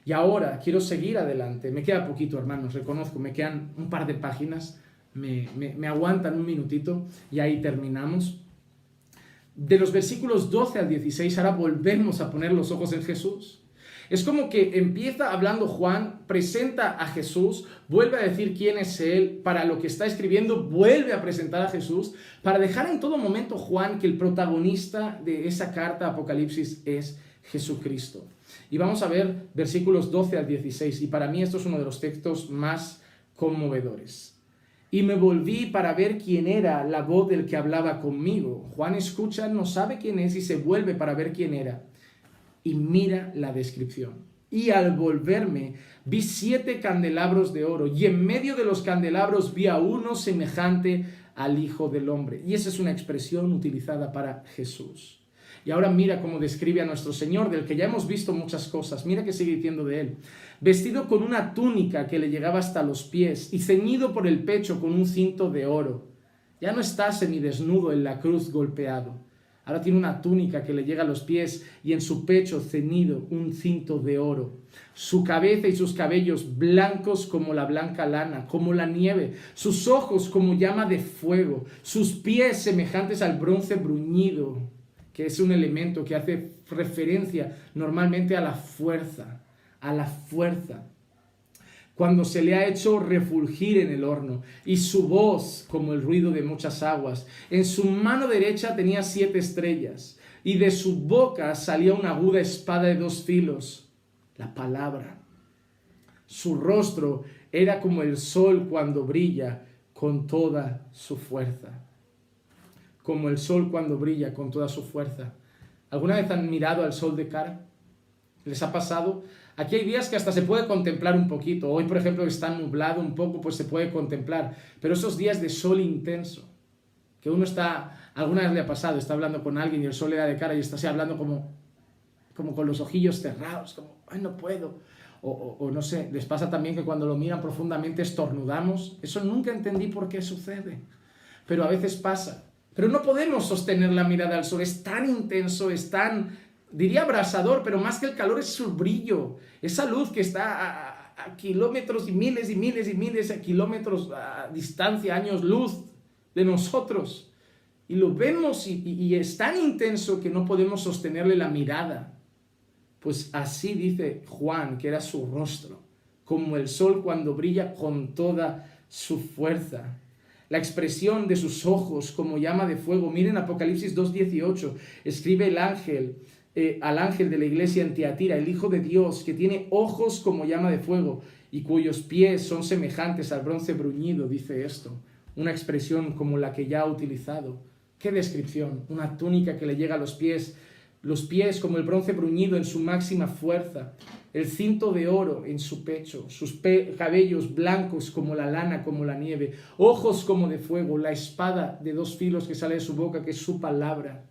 Y ahora quiero seguir adelante. Me queda poquito, hermanos, reconozco, me quedan un par de páginas. Me aguantan un minutito y ahí terminamos. De los versículos 12 al 16, ahora volvemos a poner los ojos en Jesús. Es como que empieza hablando Juan, presenta a Jesús, vuelve a decir quién es Él, para lo que está escribiendo, vuelve a presentar a Jesús, para dejar en todo momento Juan que el protagonista de esa carta Apocalipsis es Jesucristo. Y vamos a ver versículos 12 al 16, y para mí esto es uno de los textos más conmovedores. Y me volví para ver quién era la voz del que hablaba conmigo. Juan escucha, no sabe quién es y se vuelve para ver quién era. Y mira la descripción. Y al volverme vi 7 candelabros de oro y en medio de los candelabros vi a uno semejante al Hijo del Hombre. Y esa es una expresión utilizada para Jesús. Y ahora mira cómo describe a nuestro Señor, del que ya hemos visto muchas cosas. Mira que sigue diciendo de Él. Vestido con una túnica que le llegaba hasta los pies y ceñido por el pecho con un cinto de oro. Ya no está semidesnudo en la cruz golpeado. Ahora tiene una túnica que le llega a los pies y en su pecho ceñido un cinto de oro. Su cabeza y sus cabellos blancos como la blanca lana, como la nieve. Sus ojos como llama de fuego. Sus pies semejantes al bronce bruñido, que es un elemento que hace referencia normalmente a la fuerza. A la fuerza. Cuando se le ha hecho refulgir en el horno, y su voz como el ruido de muchas aguas. En su mano derecha tenía 7 estrellas, y de su boca salía una aguda espada de 2 filos, la palabra. Su rostro era como el sol cuando brilla con toda su fuerza. Como el sol cuando brilla con toda su fuerza. ¿Alguna vez han mirado al sol de cara? ¿Les ha pasado? Aquí hay días que hasta se puede contemplar un poquito. Hoy, por ejemplo, está nublado un poco, pues se puede contemplar. Pero esos días de sol intenso, que uno está, alguna vez le ha pasado, está hablando con alguien y el sol le da de cara y está así hablando como con los ojillos cerrados, como, ay, no puedo. O no sé, les pasa también que cuando lo miran profundamente estornudamos. Eso nunca entendí por qué sucede, pero a veces pasa. Pero no podemos sostener la mirada al sol, es tan intenso, es tan, diría abrasador, pero más que el calor es su brillo, esa luz que está a kilómetros y miles de kilómetros a distancia, años luz de nosotros. Y lo vemos y es tan intenso que no podemos sostenerle la mirada. Pues así dice Juan, que era su rostro, como el sol cuando brilla con toda su fuerza. La expresión de sus ojos como llama de fuego. Miren Apocalipsis 2:18, escribe el ángel, al ángel de la iglesia en Tiatira, el Hijo de Dios, que tiene ojos como llama de fuego y cuyos pies son semejantes al bronce bruñido, dice esto. Una expresión como la que ya ha utilizado. ¿Qué descripción? Una túnica que le llega a los pies como el bronce bruñido en su máxima fuerza, el cinto de oro en su pecho, sus cabellos blancos como la lana, como la nieve, ojos como de fuego, la espada de 2 filos que sale de su boca, que es su palabra,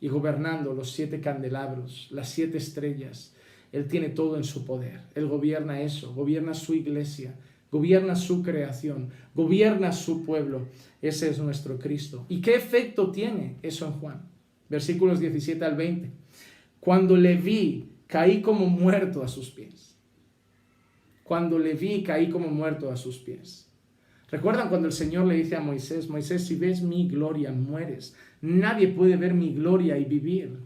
y gobernando los 7 candelabros, las 7 estrellas. Él tiene todo en su poder, Él gobierna eso, gobierna su iglesia, gobierna su creación, gobierna su pueblo. Ese es nuestro Cristo. ¿Y qué efecto tiene eso en Juan? Versículos 17 al 20. Cuando le vi, caí como muerto a sus pies. Cuando le vi, caí como muerto a sus pies. ¿Recuerdan cuando el Señor le dice a Moisés, Moisés, si ves mi gloria, mueres? Nadie puede ver mi gloria y vivir.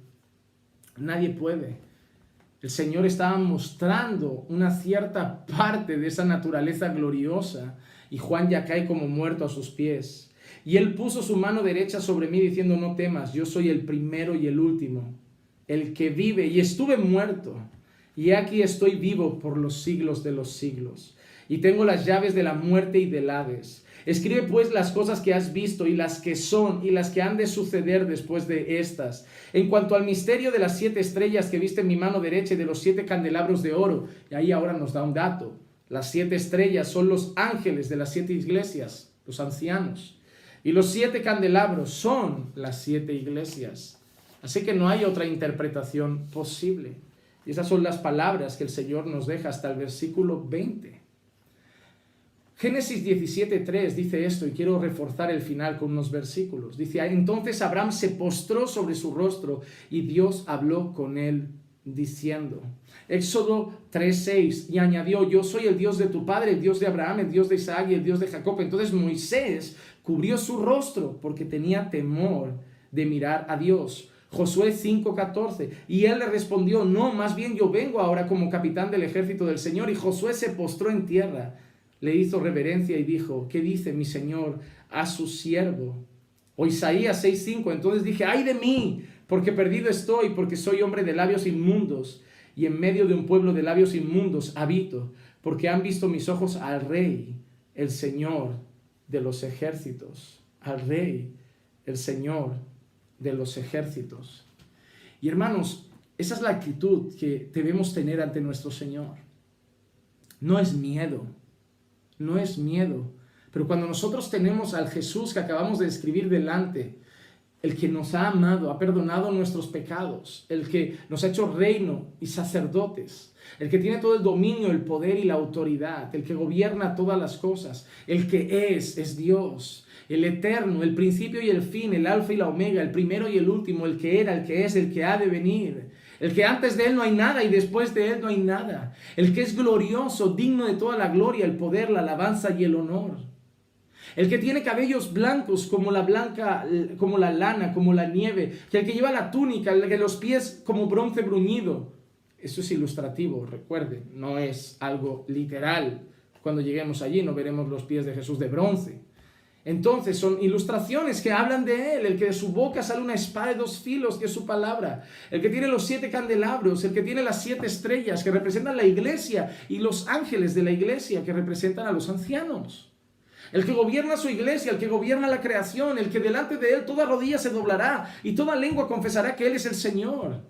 Nadie puede. El Señor estaba mostrando una cierta parte de esa naturaleza gloriosa y Juan ya cae como muerto a sus pies. Y él puso su mano derecha sobre mí diciendo, no temas, yo soy el primero y el último, el que vive, y estuve muerto, y aquí estoy vivo por los siglos de los siglos, y tengo las llaves de la muerte y del Hades. Escribe pues las cosas que has visto y las que son y las que han de suceder después de estas. En cuanto al misterio de las 7 estrellas que viste en mi mano derecha y de los 7 candelabros de oro, y ahí ahora nos da un dato. Las 7 estrellas son los ángeles de las 7 iglesias, los ancianos. Y los 7 candelabros son las 7 iglesias. Así que no hay otra interpretación posible. Y esas son las palabras que el Señor nos deja hasta el versículo 20. Génesis 17:3 dice esto, y quiero reforzar el final con unos versículos. Dice, entonces Abraham se postró sobre su rostro y Dios habló con él diciendo. Éxodo 3:6, y añadió, yo soy el Dios de tu padre, el Dios de Abraham, el Dios de Isaac y el Dios de Jacob. Entonces Moisés cubrió su rostro porque tenía temor de mirar a Dios. Josué 5:14, y él le respondió, no, más bien yo vengo ahora como capitán del ejército del Señor. Y Josué se postró en tierra, le hizo reverencia y dijo, ¿qué dice mi Señor a su siervo? O Isaías 6:5, entonces dije, ay de mí, porque perdido estoy, porque soy hombre de labios inmundos, y en medio de un pueblo de labios inmundos habito, porque han visto mis ojos al Rey, el Señor de los ejércitos, al Rey, el Señor de los ejércitos. Y hermanos, esa es la actitud que debemos tener ante nuestro Señor. No es miedo, no es miedo, pero cuando nosotros tenemos al Jesús que acabamos de describir delante, el que nos ha amado, ha perdonado nuestros pecados, el que nos ha hecho reino y sacerdotes, el que tiene todo el dominio, el poder y la autoridad, el que gobierna todas las cosas, el que es Dios, el eterno, el principio y el fin, el alfa y la omega, el primero y el último, el que era, el que es, el que ha de venir, el que antes de él no hay nada y después de él no hay nada, el que es glorioso, digno de toda la gloria, el poder, la alabanza y el honor. El que tiene cabellos blancos como la lana, como la nieve, que el que lleva la túnica, el que los pies como bronce bruñido. Eso es ilustrativo, recuerden, no es algo literal. Cuando lleguemos allí no veremos los pies de Jesús de bronce. Entonces son ilustraciones que hablan de él, el que de su boca sale una espada de 2 filos, que es su palabra, el que tiene los 7 candelabros, el que tiene las 7 estrellas que representan la iglesia y los ángeles de la iglesia que representan a los ancianos. El que gobierna su iglesia, el que gobierna la creación, el que delante de él toda rodilla se doblará y toda lengua confesará que él es el Señor.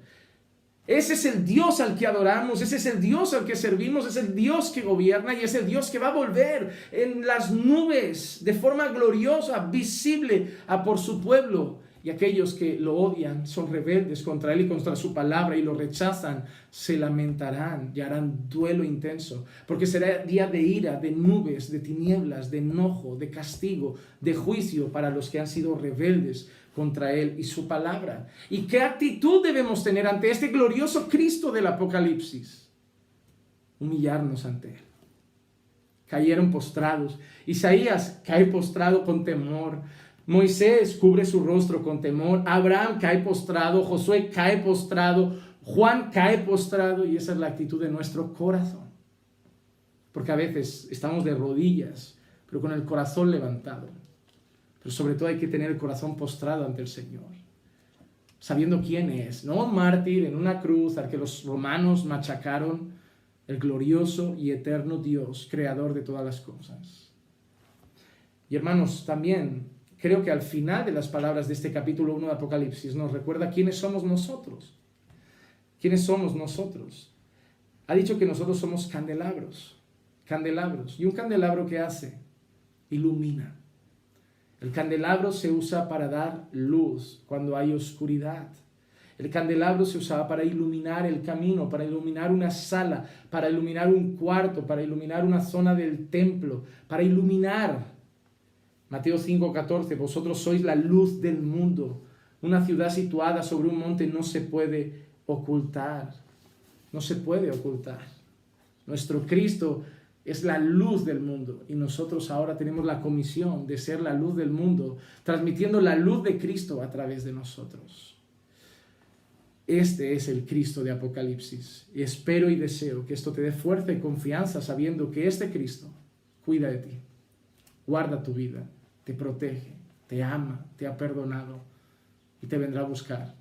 Ese es el Dios al que adoramos, ese es el Dios al que servimos, es el Dios que gobierna y es el Dios que va a volver en las nubes de forma gloriosa, visible a por su pueblo. Y aquellos que lo odian, son rebeldes contra él y contra su palabra y lo rechazan, se lamentarán y harán duelo intenso, porque será día de ira, de nubes, de tinieblas, de enojo, de castigo, de juicio para los que han sido rebeldes contra él y su palabra. ¿Y qué actitud debemos tener ante este glorioso Cristo del Apocalipsis? Humillarnos ante él. Cayeron postrados. Isaías cae postrado con temor. Moisés cubre su rostro con temor. Abraham cae postrado. Josué cae postrado. Juan cae postrado. Y esa es la actitud de nuestro corazón. Porque a veces estamos de rodillas, pero con el corazón levantado. Pero sobre todo hay que tener el corazón postrado ante el Señor, sabiendo quién es, no un mártir en una cruz al que los romanos machacaron, el glorioso y eterno Dios, creador de todas las cosas. Y hermanos, también creo que al final de las palabras de este capítulo 1 de Apocalipsis nos recuerda quiénes somos nosotros. ¿Quiénes somos nosotros? Ha dicho que nosotros somos candelabros. ¿Y un candelabro qué hace? Ilumina. El candelabro se usa para dar luz cuando hay oscuridad. El candelabro se usaba para iluminar el camino, para iluminar una sala, para iluminar un cuarto, para iluminar una zona del templo, para iluminar. Mateo 5:14, vosotros sois la luz del mundo. Una ciudad situada sobre un monte no se puede ocultar. No se puede ocultar. Nuestro Cristo es la luz del mundo y nosotros ahora tenemos la comisión de ser la luz del mundo, transmitiendo la luz de Cristo a través de nosotros. Este es el Cristo de Apocalipsis y espero y deseo que esto te dé fuerza y confianza sabiendo que este Cristo cuida de ti, guarda tu vida, te protege, te ama, te ha perdonado y te vendrá a buscar,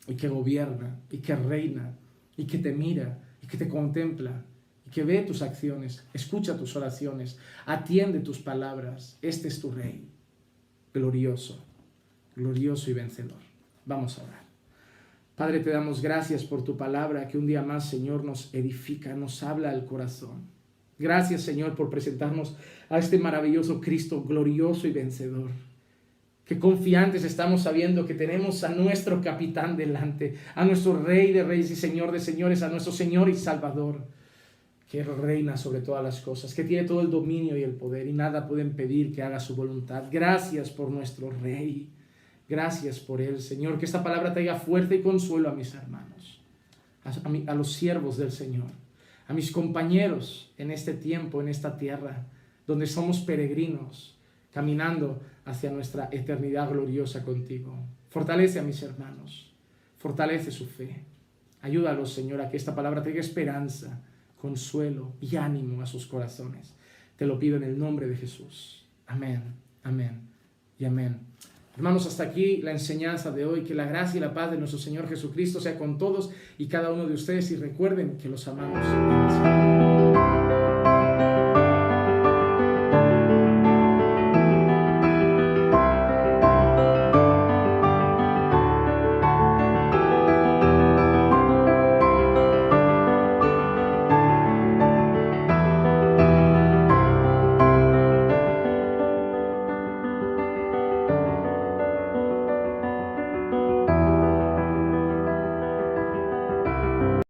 y que gobierna y que reina y que te mira y que te contempla y que ve tus acciones, escucha tus oraciones, atiende tus palabras. Este es tu Rey, glorioso, glorioso y vencedor. Vamos a orar. Padre, te damos gracias por tu palabra que un día más, Señor, nos edifica, nos habla al corazón. Gracias, Señor, por presentarnos a este maravilloso Cristo glorioso y vencedor. Qué confiantes estamos sabiendo que tenemos a nuestro capitán delante, a nuestro Rey de reyes y Señor de señores, a nuestro Señor y Salvador, que reina sobre todas las cosas, que tiene todo el dominio y el poder y nada puede impedir que haga su voluntad. Gracias por nuestro Rey. Gracias por Él, Señor, que esta palabra traiga fuerza y consuelo a mis hermanos, a los siervos del Señor, a mis compañeros en este tiempo, en esta tierra, donde somos peregrinos, caminando hacia nuestra eternidad gloriosa contigo. Fortalece a mis hermanos, fortalece su fe. Ayúdalos, Señor, a que esta palabra traiga esperanza, consuelo y ánimo a sus corazones. Te lo pido en el nombre de Jesús. Amén, amén y amén. Hermanos, hasta aquí la enseñanza de hoy. Que la gracia y la paz de nuestro Señor Jesucristo sea con todos y cada uno de ustedes. Y recuerden que los amamos en el Señor.